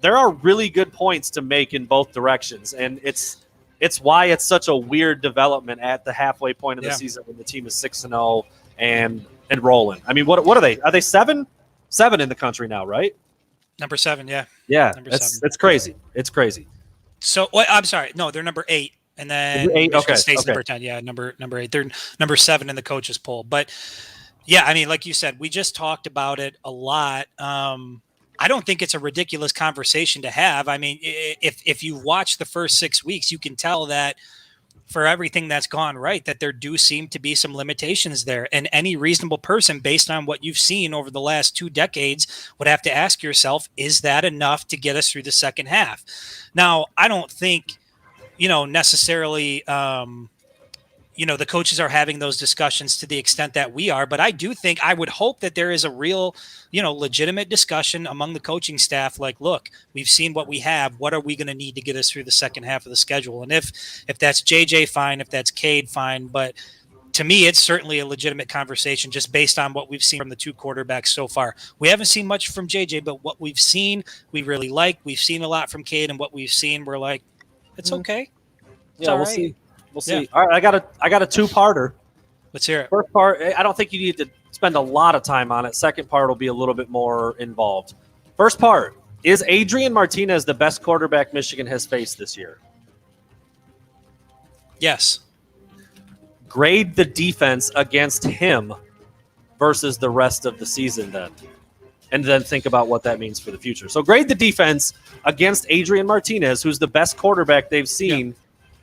B: there are really good points to make in both directions. And it's why it's such a weird development at the halfway point of the season when the team is 6-0 and rolling. I mean, what are they? Are they 7? 7 in the country now, right?
D: Number 7, yeah.
B: Yeah, it's crazy. It's crazy.
D: So I'm sorry. No, they're number 8, and then Michigan State's number 10. Yeah, number 8. They're number 7 in the coaches poll. But yeah, I mean, like you said, we just talked about it a lot. I don't think it's a ridiculous conversation to have. I mean, if you watch the first 6 weeks, you can tell that for everything that's gone right, that there do seem to be some limitations there. And any reasonable person, based on what you've seen over the last 2 decades, would have to ask yourself, is that enough to get us through the second half? Now, I don't think, necessarily, the coaches are having those discussions to the extent that we are, but I would hope that there is a real, legitimate discussion among the coaching staff. Like, look, we've seen what we have. What are we going to need to get us through the second half of the schedule? And if that's JJ, fine. If that's Cade, fine. But to me, it's certainly a legitimate conversation just based on what we've seen from the 2 quarterbacks so far. We haven't seen much from JJ, but what we've seen, we really like. We've seen a lot from Cade, and what we've seen, we're like, it's okay.
B: We'll
D: right.
B: see. We'll see. Yeah. All right, I got a 2-parter.
D: Let's hear it.
B: First part, I don't think you need to spend a lot of time on it. Second part will be a little bit more involved. First part, is Adrian Martinez the best quarterback Michigan has faced this year?
D: Yes.
B: Grade the defense against him versus the rest of the season then. and then think about what that means for the future. So grade the defense against Adrian Martinez, who's the best quarterback they've seen. Yeah.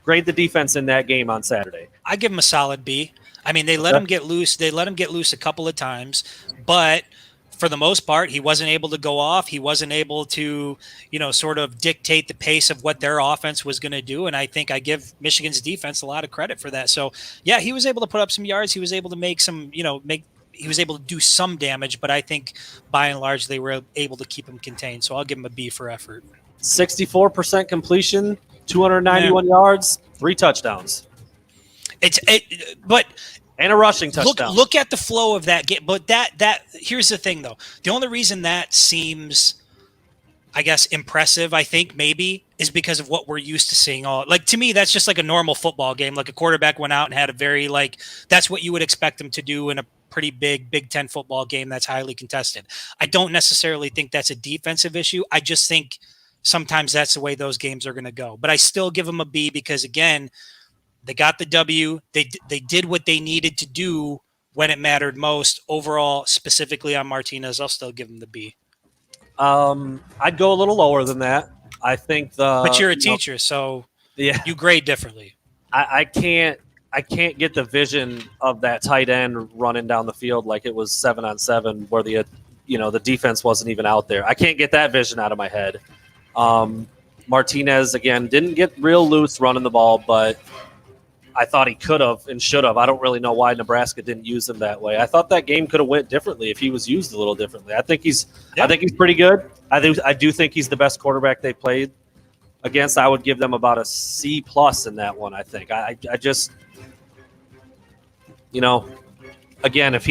B: Grade the defense in that game on Saturday.
D: I give him a solid B. I mean, they let him get loose. They let him get loose a couple of times, but for the most part, he wasn't able to go off. He wasn't able to, sort of dictate the pace of what their offense was going to do. And I think I give Michigan's defense a lot of credit for that. So, yeah, he was able to put up some yards. He was able to make some, he was able to do some damage. But I think by and large, they were able to keep him contained. So I'll give him a B for effort.
B: 64% completion, 291 yards, 3 touchdowns.
D: But
B: and a rushing touchdown.
D: Look at the flow of that game. But that here's the thing, though. The only reason that seems, I guess, impressive, I think, maybe, is because of what we're used to seeing. To me, that's just like a normal football game. Like a quarterback went out and had a very, that's what you would expect him to do in a pretty big Big Ten football game that's highly contested. I don't necessarily think that's a defensive issue. I just think sometimes that's the way those games are going to go. But I still give them a B because, again, they got the W. They did what they needed to do when it mattered most. Overall, specifically on Martinez, I'll still give him the B.
B: I'd go a little lower than that. I think
D: but you're a teacher, so
B: yeah,
D: you grade differently.
B: I can't get the vision of that tight end running down the field like it was 7-on-7 where the defense wasn't even out there. I can't get that vision out of my head. Martinez again didn't get real loose running the ball, but I thought he could have and should have. I don't really know why Nebraska didn't use him that way. I thought that game could have went differently if he was used a little differently. I think he's pretty good. I do think he's the best quarterback they played against. I would give them about a C+ in that one. I think. I just, again, if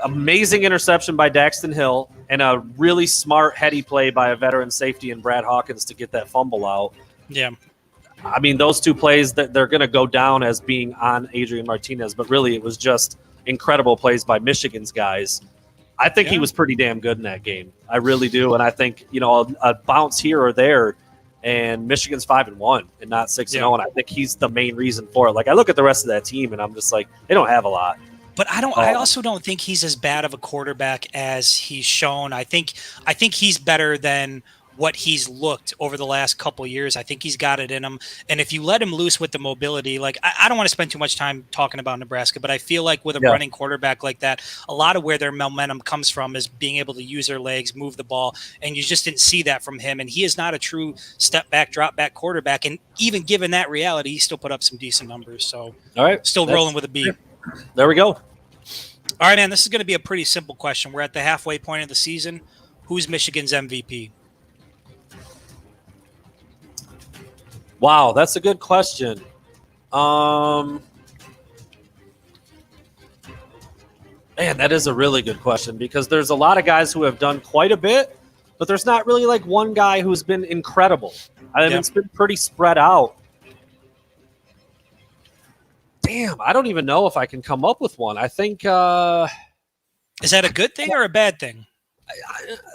B: amazing interception by Daxton Hill and a really smart heady play by a veteran safety in Brad Hawkins to get that fumble out.
D: Yeah.
B: I mean, those two plays that they're going to go down as being on Adrian Martinez, but really it was just incredible plays by Michigan's guys. I think he was pretty damn good in that game. I really do. And I think, a bounce here or there and Michigan's 5-1 and not 6-0. And I think he's the main reason for it. Like I look at the rest of that team and I'm just like, they don't have a lot.
D: But I also don't think he's as bad of a quarterback as he's shown. I think he's better than what he's looked over the last couple of years. I think he's got it in him. And if you let him loose with the mobility, I don't want to spend too much time talking about Nebraska, but I feel like with a running quarterback like that, a lot of where their momentum comes from is being able to use their legs, move the ball. And you just didn't see that from him. And he is not a true step back, drop back quarterback. And even given that reality, he still put up some decent numbers. So
B: all right,
D: still rolling with a B.
B: There we go.
D: All right, man, this is going to be a pretty simple question. We're at the halfway point of the season. Who's Michigan's MVP?
B: Wow, that's a good question. Man, that is a really good question because there's a lot of guys who have done quite a bit, but there's not really one guy who's been incredible. I mean, It's been pretty spread out. Damn, I don't even know if I can come up with one. I think
D: is that a good thing or a bad thing?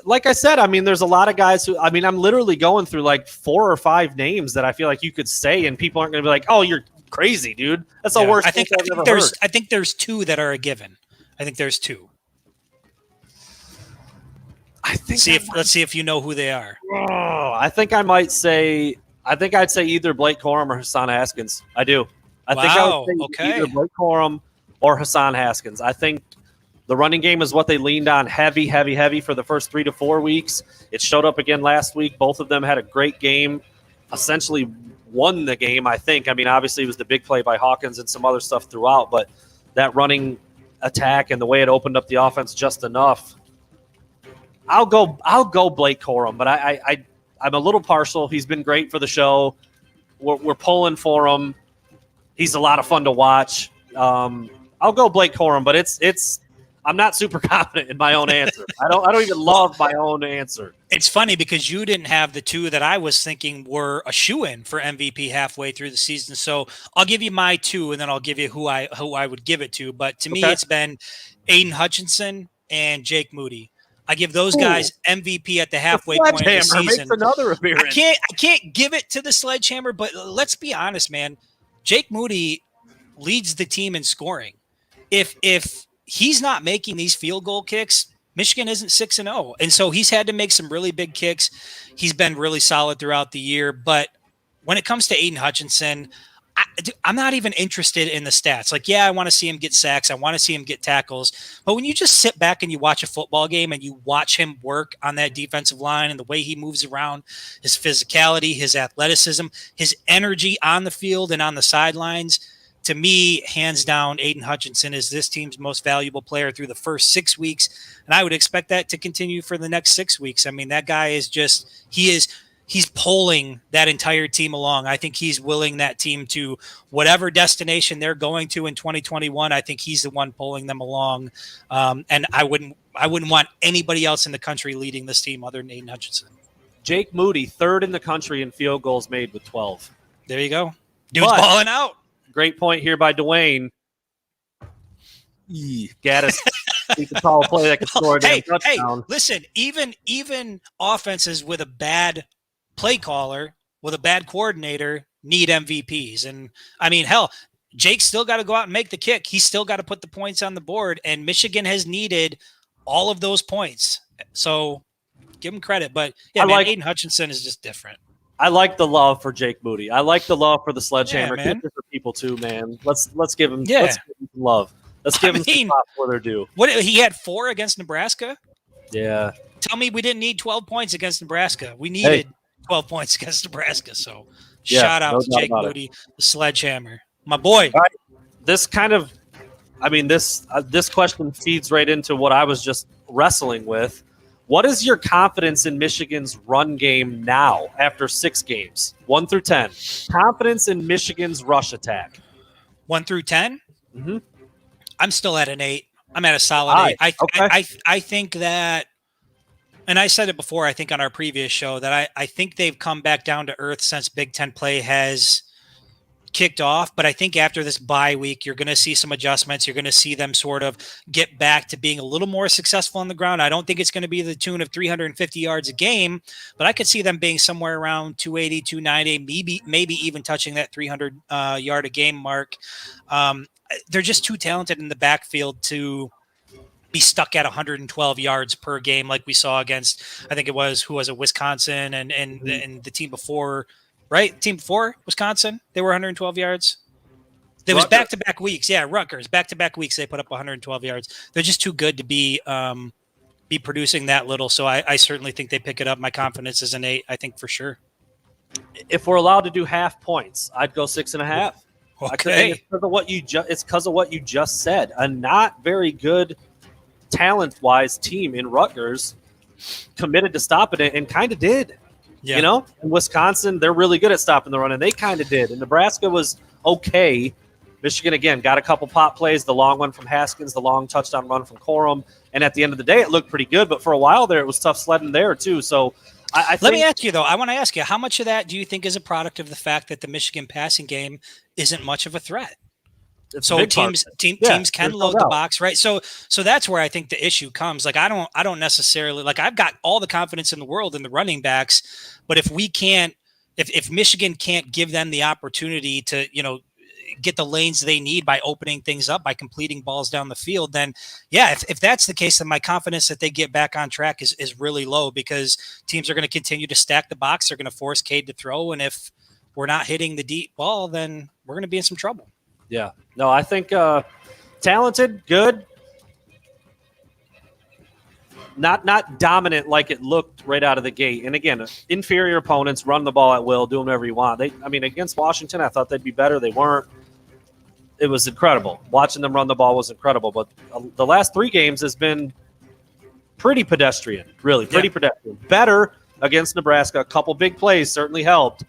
B: Like I said, I mean, there's a lot of guys who, I'm literally going through 4 or 5 names that I feel like you could say, and people aren't going to be like, "Oh, you're crazy, dude. That's the worst thing I've ever heard."
D: I think there's 2 that are a given. I think there's 2. Let's see if you know who they are.
B: Oh, I think I'd say either Blake Corum or Hassan Haskins. I do. I think I would say either Blake Corum or Hassan Haskins. I think the running game is what they leaned on heavy for the first 3 to 4 weeks. It showed up again last week. Both of them had a great game, essentially won the game, I think. I mean, obviously it was the big play by Hawkins and some other stuff throughout, but that running attack and the way it opened up the offense just enough. I'll go Blake Corum, but I'm a little partial. He's been great for the show. We're pulling for him. He's a lot of fun to watch. I'll go Blake Corum, but it's I'm not super confident in my own answer. I don't even love my own answer.
D: It's funny because you didn't have the 2 that I was thinking were a shoo-in for MVP halfway through the season. So I'll give you my 2, and then I'll give you who I would give it to. But to me, it's been Aiden Hutchinson and Jake Moody. I give those guys MVP at the halfway point of the season.
B: Makes another appearance.
D: I can't give it to the Sledgehammer, but let's be honest, man. Jake Moody leads the team in scoring. If he's not making these field goal kicks, Michigan isn't 6-0. And so he's had to make some really big kicks. He's been really solid throughout the year. But when it comes to Aiden Hutchinson, I'm not even interested in the stats. Like, yeah, I want to see him get sacks. I want to see him get tackles. But when you just sit back and you watch a football game and you watch him work on that defensive line and the way he moves around, his physicality, his athleticism, his energy on the field and on the sidelines, to me, hands down, Aiden Hutchinson is this team's most valuable player through the first 6 weeks. And I would expect that to continue for the next 6 weeks. I mean, that guy is just, he's pulling that entire team along. I think he's willing that team to whatever destination they're going to in 2021. I think he's the one pulling them along. And I wouldn't want anybody else in the country leading this team other than Aiden Hutchinson.
B: Jake Moody, 3rd in the country in field goals made with 12.
D: There you go. Dude's balling out.
B: Great point here by Dwayne. Gaddis, he can call a play that can score a damn touchdown.
D: Hey, listen, even offenses with a bad play caller, with a bad coordinator, need MVPs. And I mean, hell, Jake's still got to go out and make the kick. He's still got to put the points on the board, and Michigan has needed all of those points. So give him credit. But yeah, Aiden Hutchinson is just different.
B: I like the love for Jake Moody. I like the love for the sledgehammer.
D: Yeah,
B: for people too, man. Let's give him
D: yeah.
B: Let's give him some love. Let's give him some props where they're due.
D: What he had 4 against Nebraska?
B: Yeah.
D: Tell me we didn't need 12 points against Nebraska. We needed 12 points against Nebraska. So shout out to Jake Moody, the sledgehammer. My boy.
B: All right. This kind of, I mean, this question feeds right into what I was just wrestling with. What is your confidence in Michigan's run game now after 6 games, 1 through 10? Confidence in Michigan's rush attack.
D: 1 through 10?
B: Mm-hmm.
D: I'm still at an 8. I'm at a solid 8. I think that, and I said it before, I think on our previous show, that I think they've come back down to earth since Big Ten play has kicked off. But I think after this bye week, you're going to see some adjustments. You're going to see them sort of get back to being a little more successful on the ground. I don't think it's going to be the tune of 350 yards a game, but I could see them being somewhere around 280, 290, maybe even touching that 300 yard a game mark. They're just too talented in the backfield to be stuck at 112 yards per game like we saw against, I think it was, Wisconsin and the team before, right? Team before Wisconsin, they were 112 yards. There was back-to-back weeks. Yeah, Rutgers, back-to-back weeks, they put up 112 yards. They're just too good to be producing that little. So I certainly think they pick it up. My confidence is an 8, I think for sure.
B: If we're allowed to do half points, I'd go 6.5.
D: Okay.
B: It's because of what you just said. A not very good talent-wise team in Rutgers committed to stopping it and kind of did.
D: Yeah.
B: You know, in Wisconsin, they're really good at stopping the run, and they kind of did. And Nebraska was okay. Michigan, again, got a couple pop plays, the long one from Haskins, the long touchdown run from Corum. And at the end of the day, it looked pretty good. But for a while there, it was tough sledding there, too. So I
D: Let me ask you, though. I want to ask you, how much of that do you think is a product of the fact that the Michigan passing game isn't much of a threat? So teams can load the box, right? So that's where I think the issue comes. Like I don't necessarily, like, I've got all the confidence in the world in the running backs, but if Michigan can't give them the opportunity to, get the lanes they need by opening things up, by completing balls down the field, then yeah, if that's the case, then my confidence that they get back on track is really low, because teams are going to continue to stack the box. They're going to force Cade to throw, and if we're not hitting the deep ball, then we're going to be in some trouble.
B: Yeah. No, I think talented, good, not dominant like it looked right out of the gate. And again, inferior opponents run the ball at will, do whatever you want. Against Washington, I thought they'd be better. They weren't. It was incredible. Watching them run the ball was incredible. But the last 3 games has been pretty pedestrian, really, pretty pedestrian. Better against Nebraska. A couple big plays certainly helped.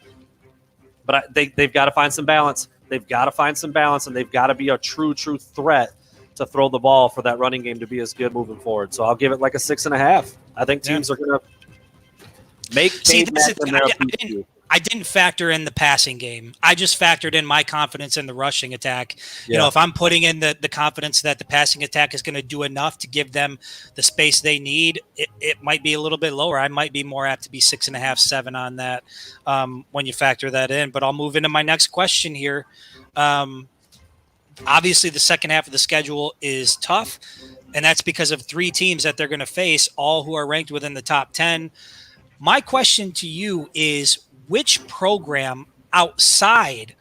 B: But they've got to find some balance. They've got to find some balance, and they've got to be a true threat to throw the ball for that running game to be as good moving forward. So I'll give it like a 6.5. I think teams are going to make. I didn't factor in the passing game. I just factored in my confidence in the rushing attack. Yeah. If I'm putting in the confidence that the passing attack is going to do enough to give them the space they need, it might be a little bit lower. I might be more apt to be 6.5, 7 on that when you factor that in. But I'll move into my next question here. Obviously, the second half of the schedule is tough.
D: And that's because of 3 teams that they're going to face, all who are ranked within the top 10. My question to you is, which program outside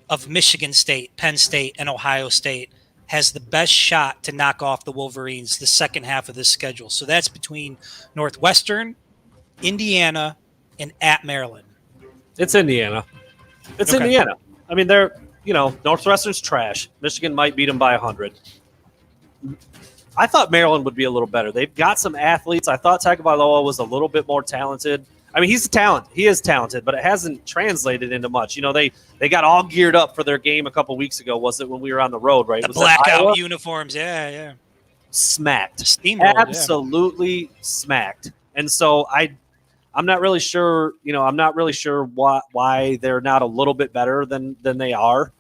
D: of Michigan State, Penn State, and Ohio State has the best shot to knock off the Wolverines the second half of this schedule? So that's between Northwestern, Indiana, and at Maryland.
B: It's Indiana. It's
D: Okay.
B: Indiana. I mean, Northwestern's trash. Michigan might beat them by 100. I thought Maryland would be a little better. They've got some athletes. I thought Tagovailoa was a little bit more talented. I mean, he's a talent. He is talented, but it hasn't translated into much. They got all geared up for their game a couple weeks ago. Was it when we were on the road, right?
D: The
B: Was that Iowa?
D: blackout uniforms. Yeah.
B: Smacked.
D: Steamrolled,
B: Absolutely smacked. And so I'm not really sure, I'm not really sure why they're not a little bit better than they are.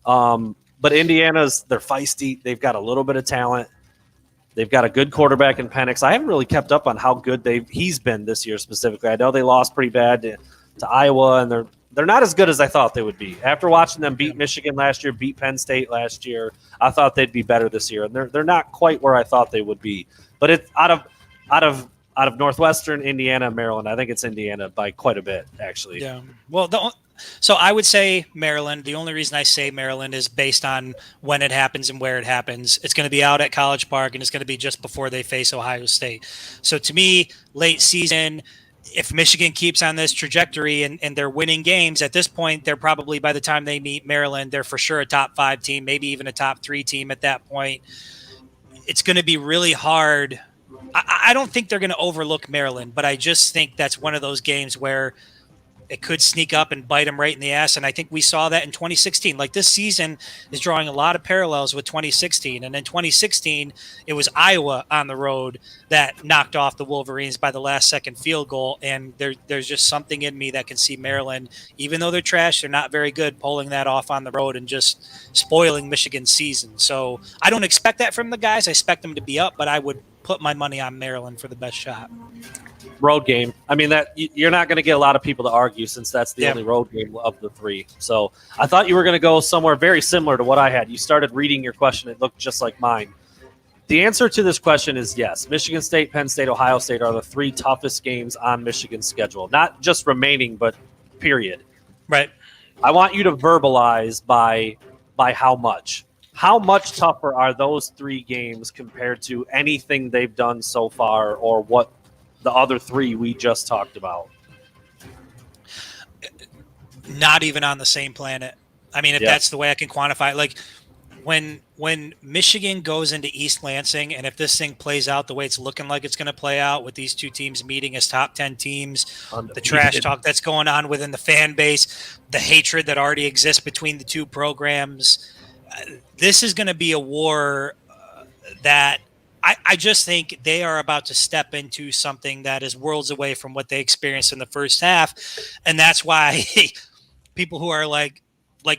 B: But they're feisty. They've got a little bit of talent. They've got a good quarterback in Penix. I haven't really kept up on how good he's been this year specifically. I know they lost pretty bad to Iowa, and they're not as good as I thought they would be. After watching them beat Michigan last year, beat Penn State last year, I thought they'd be better this year, and they're not quite where I thought they would be. But it's out of Northwestern, Indiana, Maryland. I think it's Indiana by quite a bit, actually.
D: Yeah. Well, so I would say Maryland. The only reason I say Maryland is based on when it happens and where it happens. It's going to be out at College Park, and it's going to be just before they face Ohio State. So to me, late season, if Michigan keeps on this trajectory and they're winning games, at this point, they're probably, by the time they meet Maryland, they're for sure a top 5 team, maybe even a top 3 team at that point. It's going to be really hard. I don't think they're going to overlook Maryland, but I just think that's one of those games where it could sneak up and bite them right in the ass. And I think we saw that in 2016. Like, this season is drawing a lot of parallels with 2016. And in 2016, it was Iowa on the road that knocked off the Wolverines by the last second field goal. And there's just something in me that can see Maryland, even though they're trash, they're not very good, pulling that off on the road and just spoiling Michigan's season. So I don't expect that from the guys. I expect them to be up, but I would put my money on Maryland for the best shot.
B: Road game. I mean, that you're not going to get a lot of people to argue, since that's the only road game of the 3. So I thought you were going to go somewhere very similar to what I had. You started reading your question. It looked just like mine. The answer to this question is yes. Michigan State, Penn State, Ohio State are the 3 toughest games on Michigan's schedule. Not just remaining, but period.
D: Right.
B: I want you to verbalize by how much. How much tougher are those 3 games compared to anything they've done so far, or what the other 3 we just talked about?
D: Not even on the same planet. I mean, if that's the way I can quantify it. Like, when Michigan goes into East Lansing, and if this thing plays out the way it's looking like it's going to play out, with these 2 teams meeting as top 10 teams, the trash talk that's going on within the fan base, the hatred that already exists between the 2 programs, this is going to be a war that I just think they are about to step into something that is worlds away from what they experienced in the first half. And that's why people who are like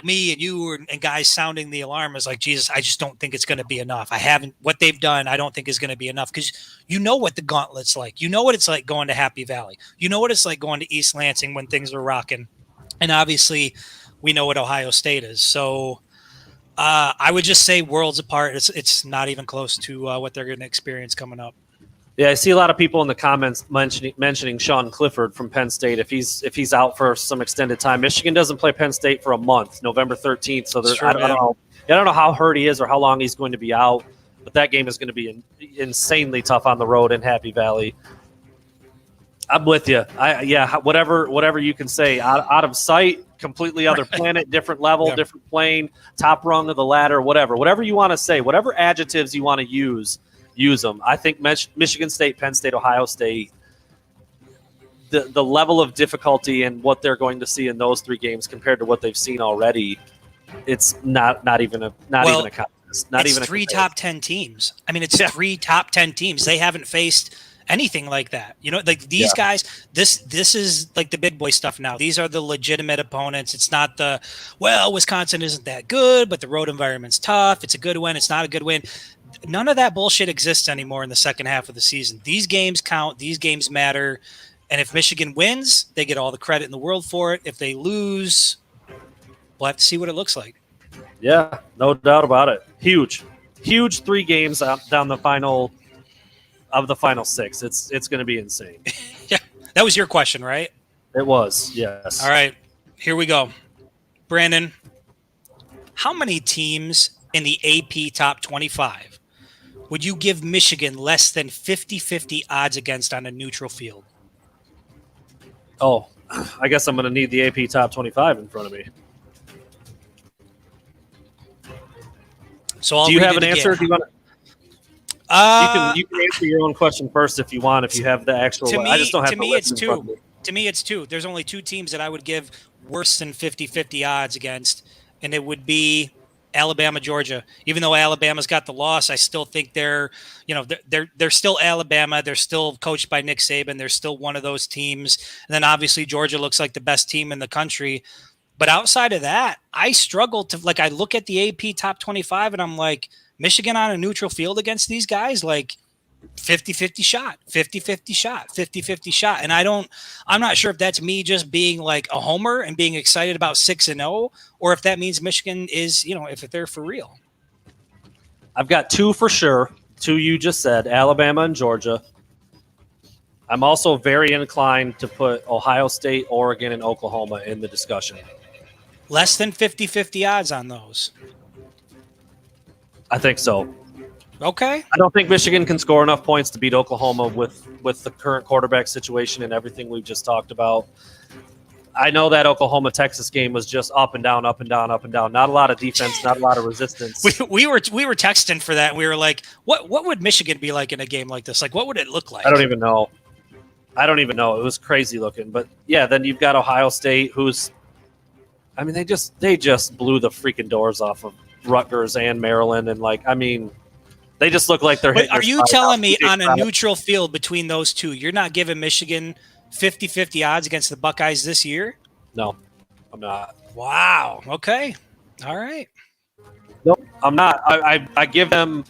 D: me and you and guys sounding the alarm is like, Jesus, I just don't think it's going to be enough. What they've done, I don't think is going to be enough, because you know what the gauntlet's like. You know what it's like going to Happy Valley. You know what it's like going to East Lansing when things are rocking. And obviously we know what Ohio State is. So I would just say worlds apart. It's not even close to what they're going to experience coming up.
B: Yeah, I see a lot of people in the comments mentioning Sean Clifford from Penn State. If he's out for some extended time, Michigan doesn't play Penn State for a month, November 13th. So I don't know how hurt he is or how long he's going to be out, but that game is going to be insanely tough on the road in Happy Valley. I'm with you. Whatever you can say. Out of sight, completely other planet, different level, different plane, top rung of the ladder, whatever you want to say, whatever adjectives you want to use them. I think Michigan State, Penn State, Ohio State, the level of difficulty and what they're going to see in those 3 games compared to what they've seen already, it's not even a contest. Not even
D: 3 top 10 teams. I mean, it's 3 top 10 teams. They haven't faced anything like that. You know, like these guys, this is like the big boy stuff now. These are the legitimate opponents. It's not Wisconsin isn't that good, but the road environment's tough. It's a good win. It's not a good win. None of that bullshit exists anymore in the second half of the season. These games count. These games matter. And if Michigan wins, they get all the credit in the world for it. If they lose, we'll have to see what it looks like.
B: Yeah, no doubt about it. Huge. huge 3 games down the final of the final 6. It's going to be insane.
D: Yeah, that was your question, right?
B: It was, yes.
D: All right, here we go. Brandon, how many teams in the AP Top 25 would you give Michigan less than 50-50 odds against on a neutral field?
B: Oh, I guess I'm going to need the AP Top 25 in front of me.
D: So I'll
B: Do you
D: read
B: have
D: it
B: an answer?
D: again.
B: Do you want to? You can answer your own question first if you want. If you have the actual, I just don't have the list in front of me.
D: To me, it's 2. There's only 2 teams that I would give worse than 50-50 odds against, and it would be Alabama, Georgia. Even though Alabama's got the loss, I still think they're still Alabama. They're still coached by Nick Saban. They're still one of those teams. And then obviously Georgia looks like the best team in the country. But outside of that, I struggle to I look at the AP Top 25 and I'm like, Michigan on a neutral field against these guys, 50-50 shot, 50-50 shot, 50-50 shot. And I'm not sure if that's me just being like a homer and being excited about 6-0, or if that means Michigan is, if they're for real.
B: I've got 2 for sure. 2 you just said, Alabama and Georgia. I'm also very inclined to put Ohio State, Oregon, and Oklahoma in the discussion.
D: Less than 50-50 odds on those.
B: I think so.
D: Okay.
B: I don't think Michigan can score enough points to beat Oklahoma with the current quarterback situation and everything we've just talked about. I know that Oklahoma-Texas game was just up and down, up and down, up and down. Not a lot of defense, not a lot of resistance.
D: We were texting for that. And we were like, what would Michigan be like in a game like this? What would it look like?
B: I don't even know. It was crazy looking. But yeah, then you've got Ohio State, they just blew the freaking doors off of Rutgers and Maryland, and they just look like they're hitting.
D: Are you telling me on a neutral field between those two, you're not giving Michigan 50-50 odds against the Buckeyes this year?
B: No, I'm not.
D: Wow. Okay. All right.
B: Nope, I'm not. I give them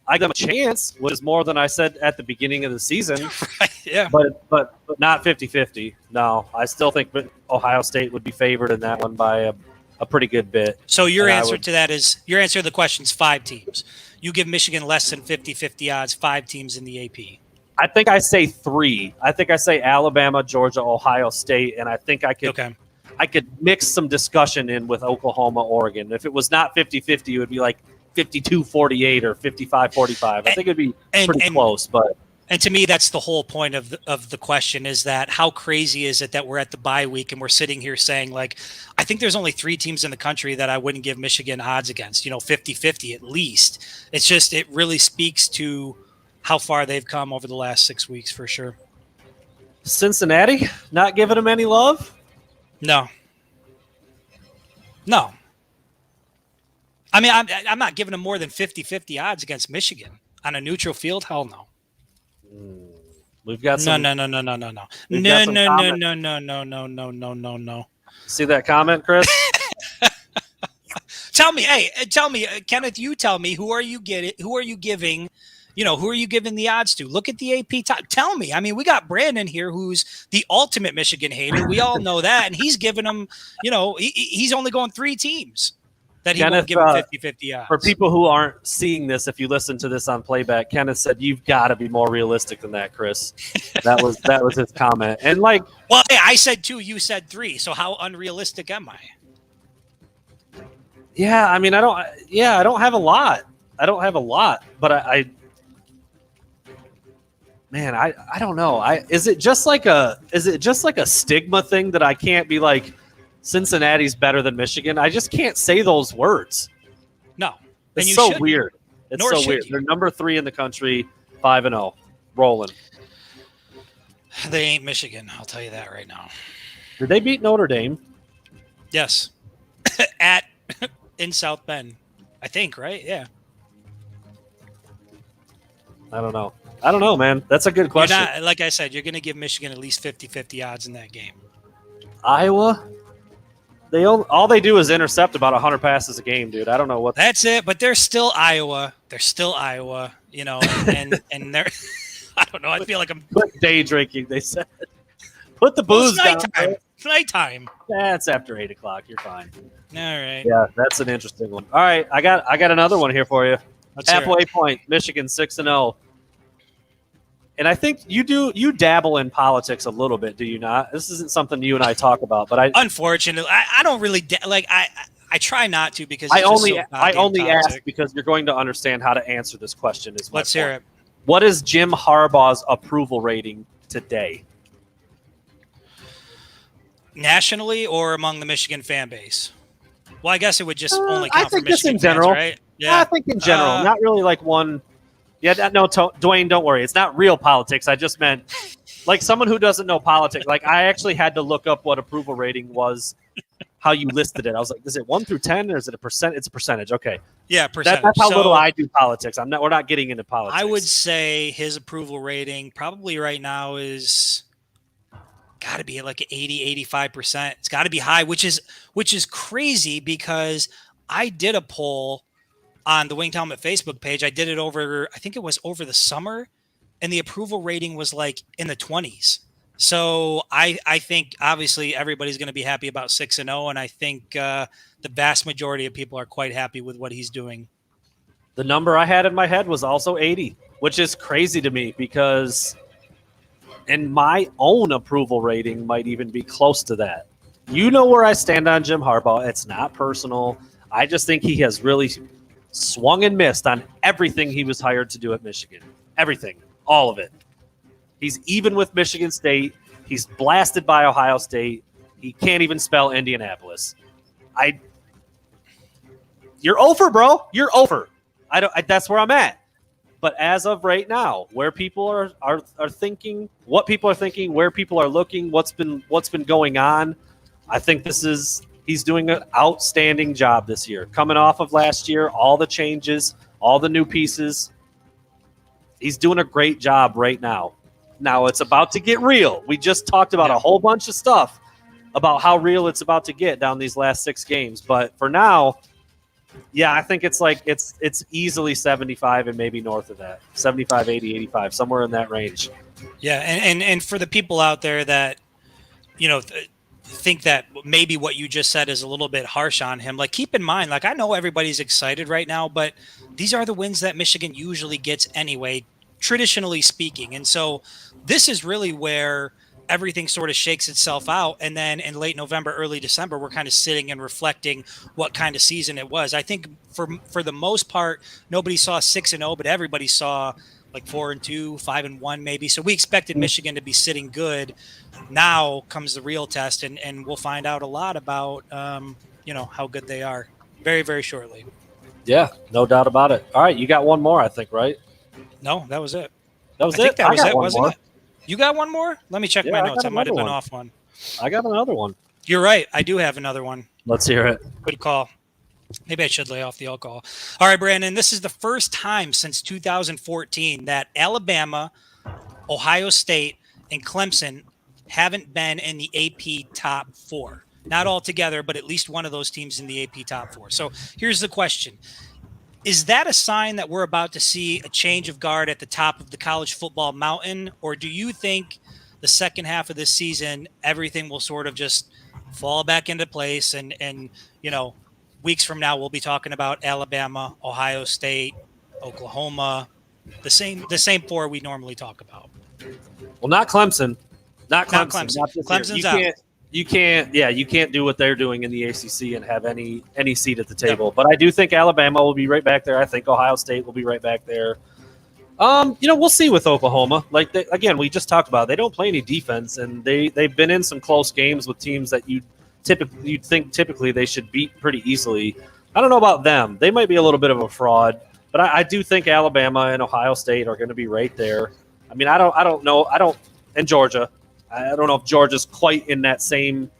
B: a chance, which is more than I said at the beginning of the season.
D: Right, yeah.
B: But not 50-50. No, I still think Ohio State would be favored in that one by a pretty good bit.
D: So your answer to the question is 5 teams. You give Michigan less than 50-50 odds, 5 teams in the AP.
B: I think I say 3. I think I say Alabama, Georgia, Ohio State, and I think I could mix some discussion in with Oklahoma, Oregon. If it was not 50-50, it would be like 52-48 or 55-45. I think it'd be pretty close, but.
D: And to me, that's the whole point of the question, is that how crazy is it that we're at the bye week and we're sitting here saying, I think there's only 3 teams in the country that I wouldn't give Michigan odds against, 50-50 at least. It's just, it really speaks to how far they've come over the last 6 weeks for sure.
B: Cincinnati, not giving them any love?
D: No. I mean, I'm not giving them more than 50-50 odds against Michigan on a neutral field. Hell no.
B: We've got some.
D: No. No.
B: See that comment, Chris?
D: Tell me, Kenneth. You tell me, who are you giving? Who are you giving the odds to? Look at the AP top. Tell me. I mean, we got Brandon here, who's the ultimate Michigan hater. We all know that, and he's giving them. He's only going 3 teams that he won't give him 50-50 odds.
B: For people who aren't seeing this, if you listen to this on playback, Kenneth said, "You've got to be more realistic than that, Chris." That was his comment. And well,
D: hey, I said 2, you said 3. So how unrealistic am I?
B: Yeah, I mean, I don't have a lot. But I don't know. Is it just like a stigma thing that I can't be like, Cincinnati's better than Michigan? I just can't say those words.
D: No.
B: It's so weird. It's so weird. They're number 3 in the country, 5-0, rolling.
D: They ain't Michigan, I'll tell you that right now.
B: Did they beat Notre Dame?
D: Yes. In South Bend, I think, right? Yeah.
B: I don't know, man. That's a good question.
D: Like I said, you're going to give Michigan at least 50-50 odds in that game.
B: Iowa? All they do is intercept about 100 passes a game, dude. I don't know what.
D: That's it, but they're still Iowa. And they're. I don't know. I feel like I'm
B: day drinking. They said, put the booze down.
D: It's nighttime.
B: That's after 8:00. You're fine.
D: All right.
B: Yeah, that's an interesting one. All right, I got another one here for you.
D: Let's hear it.
B: Halfway point, Michigan 6-0. And I think you dabble in politics a little bit, do you not? This isn't something you and I talk about, but
D: Unfortunately, I don't really I try not to because
B: I
D: it's just
B: only
D: so
B: ask
D: toxic.
B: because you're going to understand how to answer this question.
D: Let's hear it.
B: What is Jim Harbaugh's approval rating today?
D: Nationally or among the Michigan fan base? Well, I guess it would just only count for
B: think just
D: Michigan
B: in general.
D: fans, right? Yeah,
B: I think in general, not really like one. Yeah, no, Dwayne, don't worry. It's not real politics. I just meant like someone who doesn't know politics. Like I actually had to look up what approval rating was, how you listed it. I was like, is it 1 through 10 or is it a percent? It's a percentage. Okay.
D: Yeah, percentage.
B: That's how
D: So,
B: little I do politics. We're not getting into politics.
D: I would say his approval rating probably right now is got to be like 80, 85%. It's got to be high, which is crazy because I did a poll on the Winged Helmet Facebook page. I did it I think it was over the summer, and the approval rating was like in the 20s. So I think obviously everybody's going to be happy about 6-0, and I think the vast majority of people are quite happy with what he's doing.
B: The number I had in my head was also 80, which is crazy to me because and my own approval rating might even be close to that. You know where I stand on Jim Harbaugh. It's not personal. I just think he has really swung and missed on everything he was hired to do at Michigan. Everything. All of it. He's even with Michigan State. He's blasted by Ohio State. He can't even spell Indianapolis. You're over, bro. You're over. That's where I'm at. But as of right now, where people are thinking, what people are thinking, where people are looking, what's been going on, I think he's doing an outstanding job this year. Coming off of last year, all the changes, all the new pieces. He's doing a great job right now. Now it's about to get real. We just talked about a whole bunch of stuff about how real it's about to get down these last 6 games. But for now, yeah, I think it's like it's easily 75 and maybe north of that. 75, 80, 85, somewhere in that range.
D: Yeah, and for the people out there that, think that maybe what you just said is a little bit harsh on him, like keep in mind, like I know everybody's excited right now, but these are the wins that Michigan usually gets anyway, traditionally speaking. And so this is really where everything sort of shakes itself out. And then in late November, early December, we're kind of sitting and reflecting what kind of season it was. I think for the most part, nobody saw 6-0, but everybody saw like 4-2, 5-1 maybe. So we expected Michigan to be sitting good. Now comes the real test, and we'll find out a lot about how good they are very, very shortly.
B: Yeah, no doubt about it. All right, you got one more, I think, right?
D: No, that was it.
B: That was
D: I think
B: it.
D: that was
B: got
D: it,
B: one
D: wasn't
B: more.
D: it? You got one more? Let me check my notes. I might have been off one.
B: I got another one.
D: You're right. I do have another one.
B: Let's hear it.
D: Good call. Maybe I should lay off the alcohol. All right, Brandon, this is the first time since 2014 that Alabama, Ohio State, and Clemson haven't been in the AP top 4. Not all together, but at least one of those teams in the AP top 4. So here's the question. Is that a sign that we're about to see a change of guard at the top of the college football mountain? Or do you think the second half of this season, everything will sort of just fall back into place and weeks from now, we'll be talking about Alabama, Ohio State, Oklahoma, the same 4 we normally talk about.
B: Well, not Clemson. Not Clemson.
D: Clemson's out.
B: You can't do what they're doing in the ACC and have any seat at the table. But I do think Alabama will be right back there. I think Ohio State will be right back there. We'll see with Oklahoma. Like we just talked about, they don't play any defense, and they've been in some close games with teams that you'd think typically they should beat pretty easily. I don't know about them. They might be a little bit of a fraud, but I do think Alabama and Ohio State are going to be right there. I mean, I don't know. And Georgia. I don't know if Georgia's quite in that same.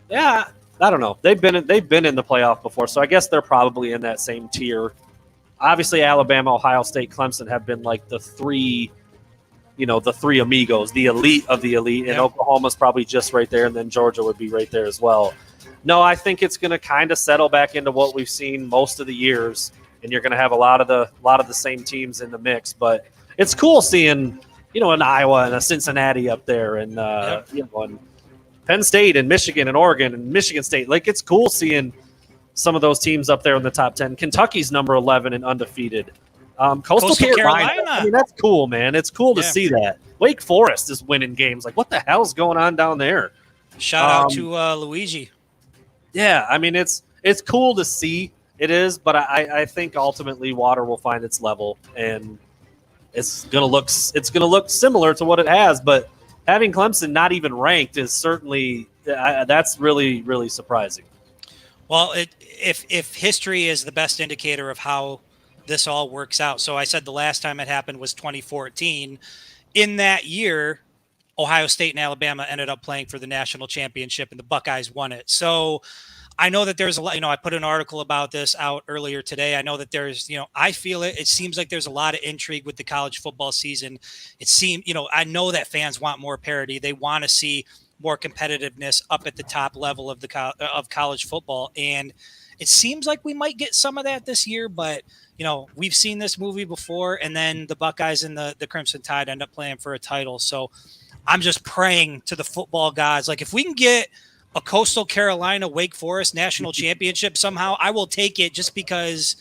B: Yeah, I don't know. They've been in the playoff before, so I guess they're probably in that same tier. Obviously, Alabama, Ohio State, Clemson have been like the three amigos, the elite of the elite, and Oklahoma's probably just right there, and then Georgia would be right there as well. No, I think it's going to kind of settle back into what we've seen most of the years, and you're going to have a lot of the same teams in the mix. But it's cool seeing, an Iowa and a Cincinnati up there, and and Penn State and Michigan and Oregon and Michigan State. Like, it's cool seeing some of those teams up there in the top 10. Kentucky's number 11 and undefeated. Coastal Carolina. I mean, that's cool, man. It's cool to see that. Wake Forest is winning games. Like, what the hell's going on down there?
D: Shout out to Luigi.
B: Yeah, I mean, it's cool to see. It is, but I think ultimately water will find its level, and it's gonna look similar to what it has. But having Clemson not even ranked is certainly that's really, really surprising.
D: Well, if history is the best indicator of how this all works out. So I said the last time it happened was 2014. In that year, Ohio State and Alabama ended up playing for the national championship, and the Buckeyes won it. So I know that there's a lot, I put an article about this out earlier today. I know that there's, I feel it. It seems like there's a lot of intrigue with the college football season. It seems, I know that fans want more parity. They want to see more competitiveness up at the top level of of college football. And it seems like we might get some of that this year, but we've seen this movie before, and then the Buckeyes and the Crimson Tide end up playing for a title. So I'm just praying to the football gods. Like, if we can get a Coastal Carolina Wake Forest national championship somehow, I will take it, just because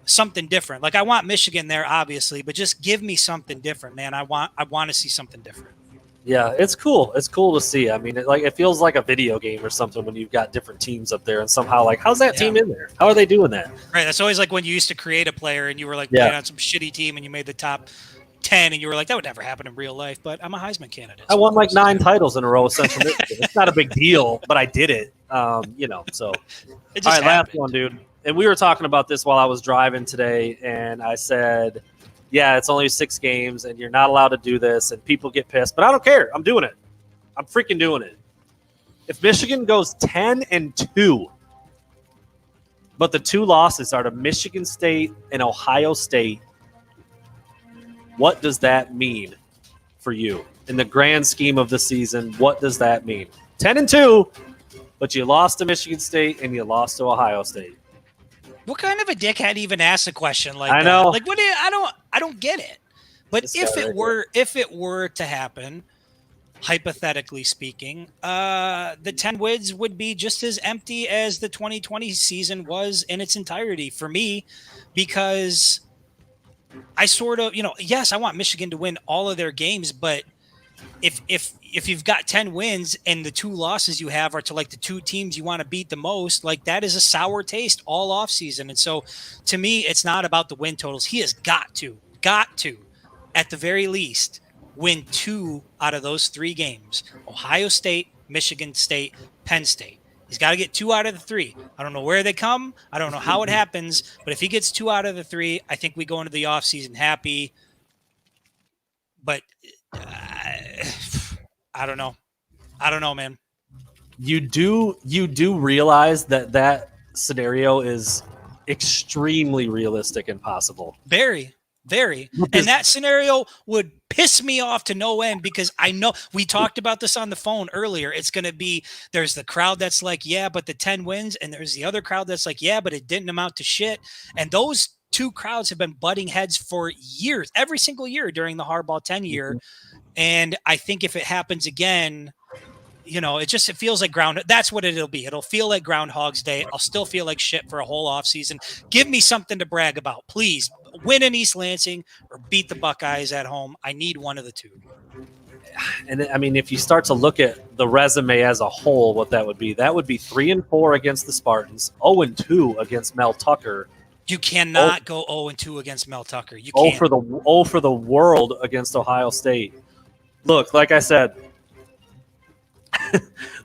D: something different. Like, I want Michigan there, obviously, but just give me something different, man. I want to see something different.
B: Yeah, it's cool. It's cool to see. I mean, it feels like a video game or something when you've got different teams up there, and somehow, like, how's that team in there? How are they doing that?
D: Right. That's always like when you used to create a player and you were like playing on some shitty team and you made the top 10 and you were like, that would never happen in real life, but I'm a Heisman candidate.
B: I won like 9 titles in a row with Central Michigan. It's not a big deal, but I did it. So
D: it just
B: all right,
D: happened.
B: last one, dude. And we were talking about this while I was driving today, and I said, yeah, it's only 6 games and you're not allowed to do this, and people get pissed, but I don't care. I'm doing it. I'm freaking doing it. If Michigan goes 10-2, but the 2 losses are to Michigan State and Ohio State, what does that mean for you in the grand scheme of the season? What does that mean? 10-2, but you lost to Michigan State and you lost to Ohio State.
D: What kind of a dickhead even asks a question like that?
B: I know.
D: Like, I don't get it. But if it were to happen, hypothetically speaking, the 10 wins would be just as empty as the 2020 season was in its entirety for me, because I sort of, yes, I want Michigan to win all of their games, but if you've got 10 wins and the 2 losses you have are to like the 2 teams you want to beat the most, like, that is a sour taste all off season. And so to me, it's not about the win totals. He has got to, at the very least, win 2 out of those 3 games: Ohio State, Michigan State, Penn State. He's got to get 2 out of the 3. I don't know where they come. I don't know how it happens. But if he gets 2 out of the 3, I think we go into the offseason happy. But I don't know. I don't know, man.
B: You do realize that scenario is extremely realistic and possible.
D: Very. And that scenario would piss me off to no end, because I know we talked about this on the phone earlier. It's going to be, there's the crowd that's like, yeah, but the 10 wins. And there's the other crowd that's like, yeah, but it didn't amount to shit. And those 2 crowds have been butting heads for years, every single year during the Harbaugh 10 year. And I think if it happens again, it feels like that's what it'll be. It'll feel like Groundhog's Day. I'll still feel like shit for a whole offseason. Give me something to brag about, please. Win in East Lansing or beat the Buckeyes at home. I need one of the 2.
B: And I mean, if you start to look at the resume as a whole, what that would be 3-4 against the Spartans, 0-2 against Mel Tucker.
D: You cannot go 0-2 against Mel Tucker. You can't.
B: For the world against Ohio State. Look, like I said,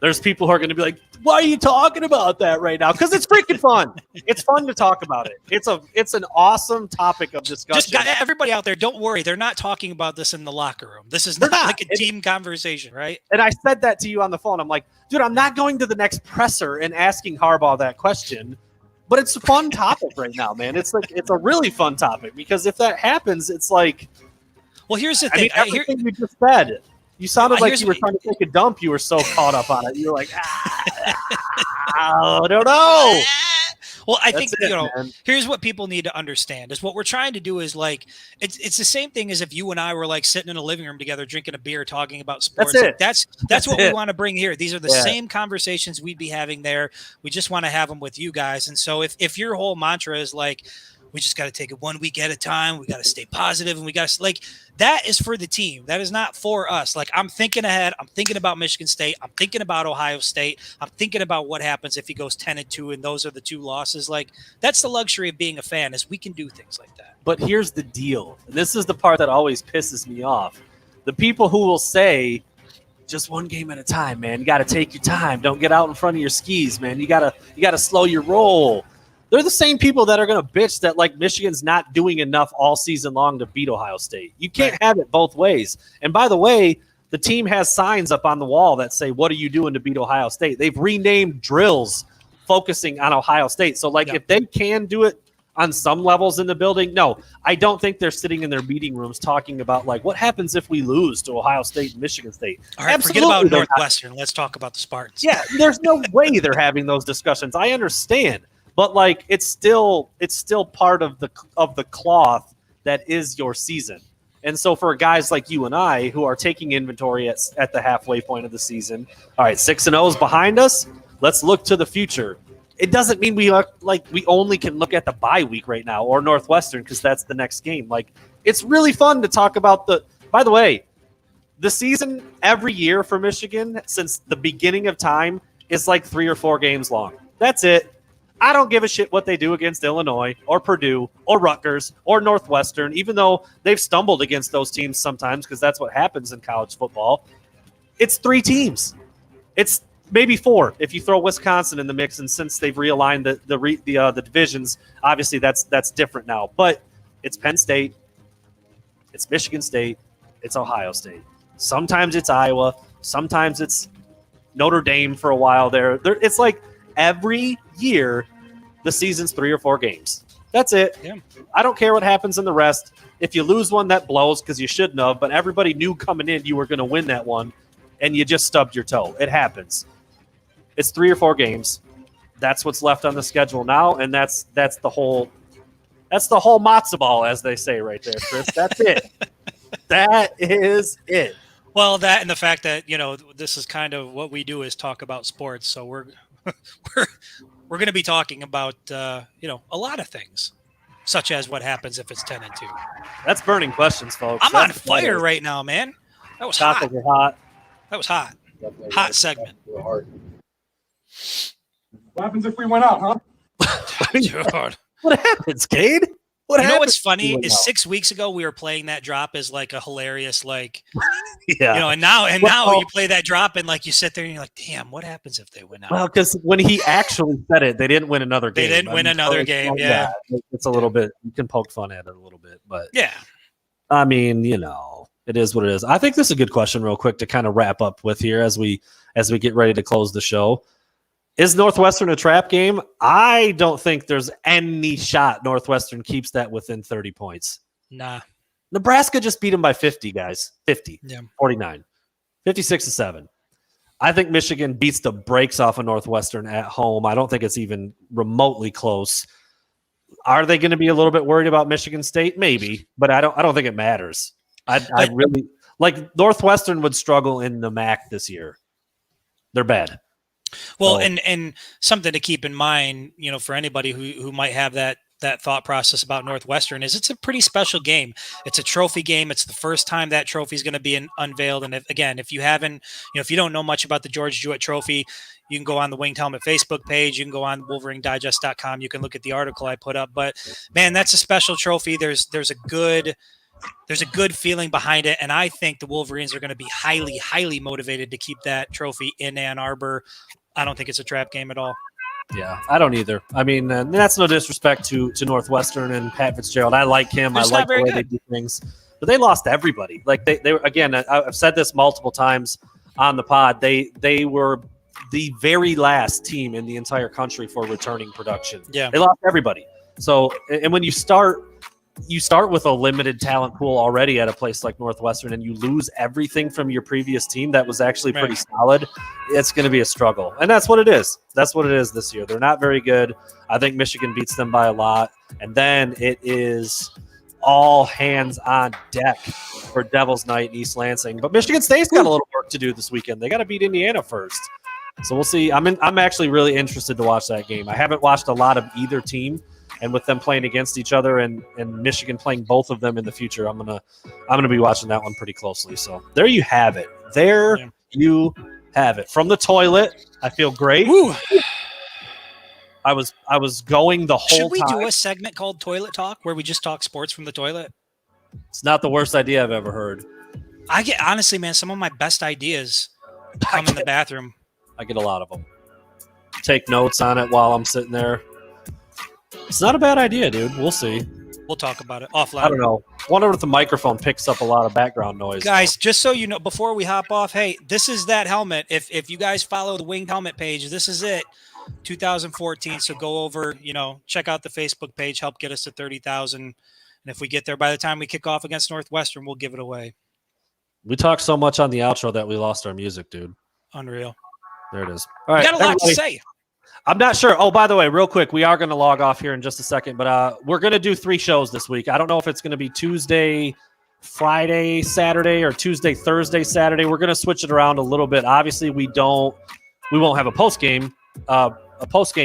B: there's people who are going to be like, why are you talking about that right now? Because it's freaking fun. It's fun to talk about it. It's an awesome topic of discussion.
D: Just everybody out there, don't worry. They're not talking about this in the locker room. This is not like a team conversation, right? And
B: I said that to you on the phone. I'm like, dude, I'm not going to the next presser and asking Harbaugh that question. But it's a fun topic right now, man. It's a really fun topic, because if that happens, it's like,
D: well, here's the thing.
B: Everything you just said, you sounded like you were trying to take a dump. You were so caught up on it. You were like, I don't know.
D: Well, I
B: That's
D: think,
B: it, man.
D: here's what people need to understand is what we're trying to do is like, it's the same thing as if you and I were like sitting in a living room together, drinking a beer, talking about sports.
B: That's it.
D: Like, that's
B: That's
D: what we
B: it.
D: want to bring here. These are the
B: Yeah.
D: same conversations we'd be having there. We just want to have them with you guys. And so if your whole mantra is like, we just got to take it 1 week at a time. We got to stay positive, and we got to like that is for the team. That is not for us. Like, I'm thinking ahead. I'm thinking about Michigan State. I'm thinking about Ohio State. I'm thinking about what happens if he goes 10-2, and those are the 2 losses. Like, that's the luxury of being a fan, is we can do things like that.
B: But here's the deal. And this is the part that always pisses me off. The people who will say, just one game at a time, man. You got to take your time. Don't get out in front of your skis, man. You gotta slow your roll. They're the same people that are going to bitch that like Michigan's not doing enough all season long to beat Ohio State. You can't have it both ways. And by the way, the team has signs up on the wall that say, what are you doing to beat Ohio State? They've renamed drills focusing on Ohio State. So like if they can do it on some levels in the building, no, I don't think they're sitting in their meeting rooms talking about like what happens if we lose to Ohio State and Michigan State.
D: All right,
B: Absolutely,
D: forget about
B: they're not.
D: Northwestern. Let's talk about the Spartans.
B: Yeah, there's no way they're having those discussions. I understand. But like it's still part of the cloth that is your season. And so for guys like you and I who are taking inventory at the halfway point of the season, all right, 6-0 is behind us. Let's look to the future. It doesn't mean we only can look at the bye week right now or Northwestern because that's the next game. Like, it's really fun to talk about by the way, the season every year for Michigan since the beginning of time is like 3 or 4 games long. That's it. I don't give a shit what they do against Illinois or Purdue or Rutgers or Northwestern, even though they've stumbled against those teams sometimes because that's what happens in college football. It's 3 teams. It's maybe 4 if you throw Wisconsin in the mix, and since they've realigned the divisions, obviously that's different now. But it's Penn State, it's Michigan State, it's Ohio State. Sometimes it's Iowa, sometimes it's Notre Dame for a while there. It's like every year the season's 3 or 4 games. That's it.
D: Yeah.
B: I don't care what happens in the rest. If you lose one, that blows because you shouldn't have, but everybody knew coming in you were going to win that one, and you just stubbed your toe. It happens. It's 3 or 4 games. That's what's left on the schedule now, and that's the whole matzo ball, as they say right there, Chris. That's it. That is it.
D: Well, that and the fact that this is kind of what we do is talk about sports. So we're going to be talking about a lot of things, such as what happens if it's 10-2.
B: That's burning questions, folks.
D: I'm on fire right now, man. That was hot.
B: Tacos are hot.
D: That was hot. Hot segment.
E: What happens if we went out, huh?
D: Dude.
B: What happens, Cade? What
D: You know
B: happens
D: what's funny
B: if we went
D: is
B: out?
D: 6 weeks ago we were playing that drop as like a hilarious
B: Yeah.
D: and now
B: Well,
D: you play that drop and like you sit there and you're like, damn, what happens if they win out?
B: Well, because when he actually said it, they didn't win another game.
D: They didn't win another game, yeah.
B: It's a little bit, you can poke fun at it a little bit, but
D: Yeah.
B: I mean, it is what it is. I think this is a good question real quick to kind of wrap up with here as we get ready to close the show. Is Northwestern a trap game? I don't think there's any shot Northwestern keeps that within 30 points.
D: Nah.
B: Nebraska just beat them by 50, guys. 50.
D: Yeah.
B: 49. 56-7. I think Michigan beats the brakes off of Northwestern at home. I don't think it's even remotely close. Are they going to be a little bit worried about Michigan State? Maybe, but I don't think it matters. I really like Northwestern would struggle in the MAC this year. They're bad.
D: Well,
B: So-
D: and something to keep in mind, for anybody who might have that thought process about Northwestern is it's a pretty special game. It's a trophy game. It's the first time that trophy is going to be unveiled. And if you haven't, if you don't know much about the George Jewett Trophy, you can go on the Winged Helmet Facebook page. You can go on WolverineDigest.com. You can look at the article I put up. But man, that's a special trophy. There's a good feeling behind it, and I think the Wolverines are going to be highly, highly motivated to keep that trophy in Ann Arbor. I don't think it's a trap game at all.
B: Yeah, I don't either. I mean, that's no disrespect to Northwestern and Pat Fitzgerald. I like him.
D: They're
B: I
D: just
B: like
D: not
B: the
D: very
B: way they
D: good.
B: do things. But they lost everybody. Like they were, again, I've said this multiple times on the pod. They were the very last team in the entire country for returning production.
D: Yeah.
B: They lost everybody. So, and when you start you start with a limited talent pool already at a place like Northwestern, and you lose everything from your previous team that was actually pretty solid. It's going to be a struggle, and that's what it is. That's what it is this year. They're not very good. I think Michigan beats them by a lot, and then it is all hands on deck for Devil's Night in East Lansing. But Michigan State's got a little work to do this weekend. They got to beat Indiana first. So we'll see. I'm actually really interested to watch that game. I haven't watched a lot of either team, and with them playing against each other and Michigan playing both of them in the future, I'm gonna be watching that one pretty closely. So there you have it. You have it. From the toilet, I feel great.
D: Woo.
B: I was going the whole
D: Should we
B: time.
D: do a segment called Toilet Talk where we just talk sports from the toilet?
B: It's not the worst idea I've ever heard.
D: Honestly, man, some of my best ideas come in the bathroom.
B: I get a lot of them. Take notes on it while I'm sitting there. It's not a bad idea, dude. We'll see.
D: We'll talk about it offline.
B: I don't know. Wonder if the microphone picks up a lot of background noise.
D: Guys, just so you know, before we hop off, hey, this is that helmet. If you guys follow the Winged Helmet page, this is it. 2014. So go over, check out the Facebook page, help get us to 30,000. And if we get there by the time we kick off against Northwestern, we'll give it away.
B: We talked so much on the outro that we lost our music, dude.
D: Unreal.
B: There it is. All right.
D: You got a lot to say.
B: I'm not sure. Oh, by the way, real quick, we are going to log off here in just a second, but we're going to do 3 shows this week. I don't know if it's going to be Tuesday, Friday, Saturday, or Tuesday, Thursday, Saturday. We're going to switch it around a little bit. Obviously, we won't have a post game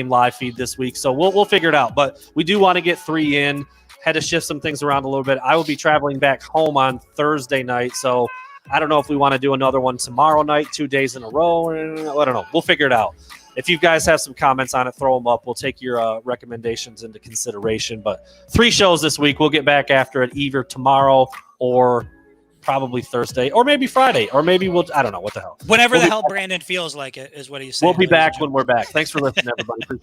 B: live feed this week, so we'll figure it out. But we do want to get 3 in. Had to shift some things around a little bit. I will be traveling back home on Thursday night, so I don't know if we want to do another one tomorrow night, 2 days in a row. I don't know. We'll figure it out. If you guys have some comments on it, throw them up. We'll take your recommendations into consideration. But 3 shows this week. We'll get back after it either tomorrow or probably Thursday or maybe Friday or maybe I don't know. What the hell.
D: Whenever the hell Brandon feels like it is what he's saying.
B: We'll be back when we're back. Thanks for listening, everybody.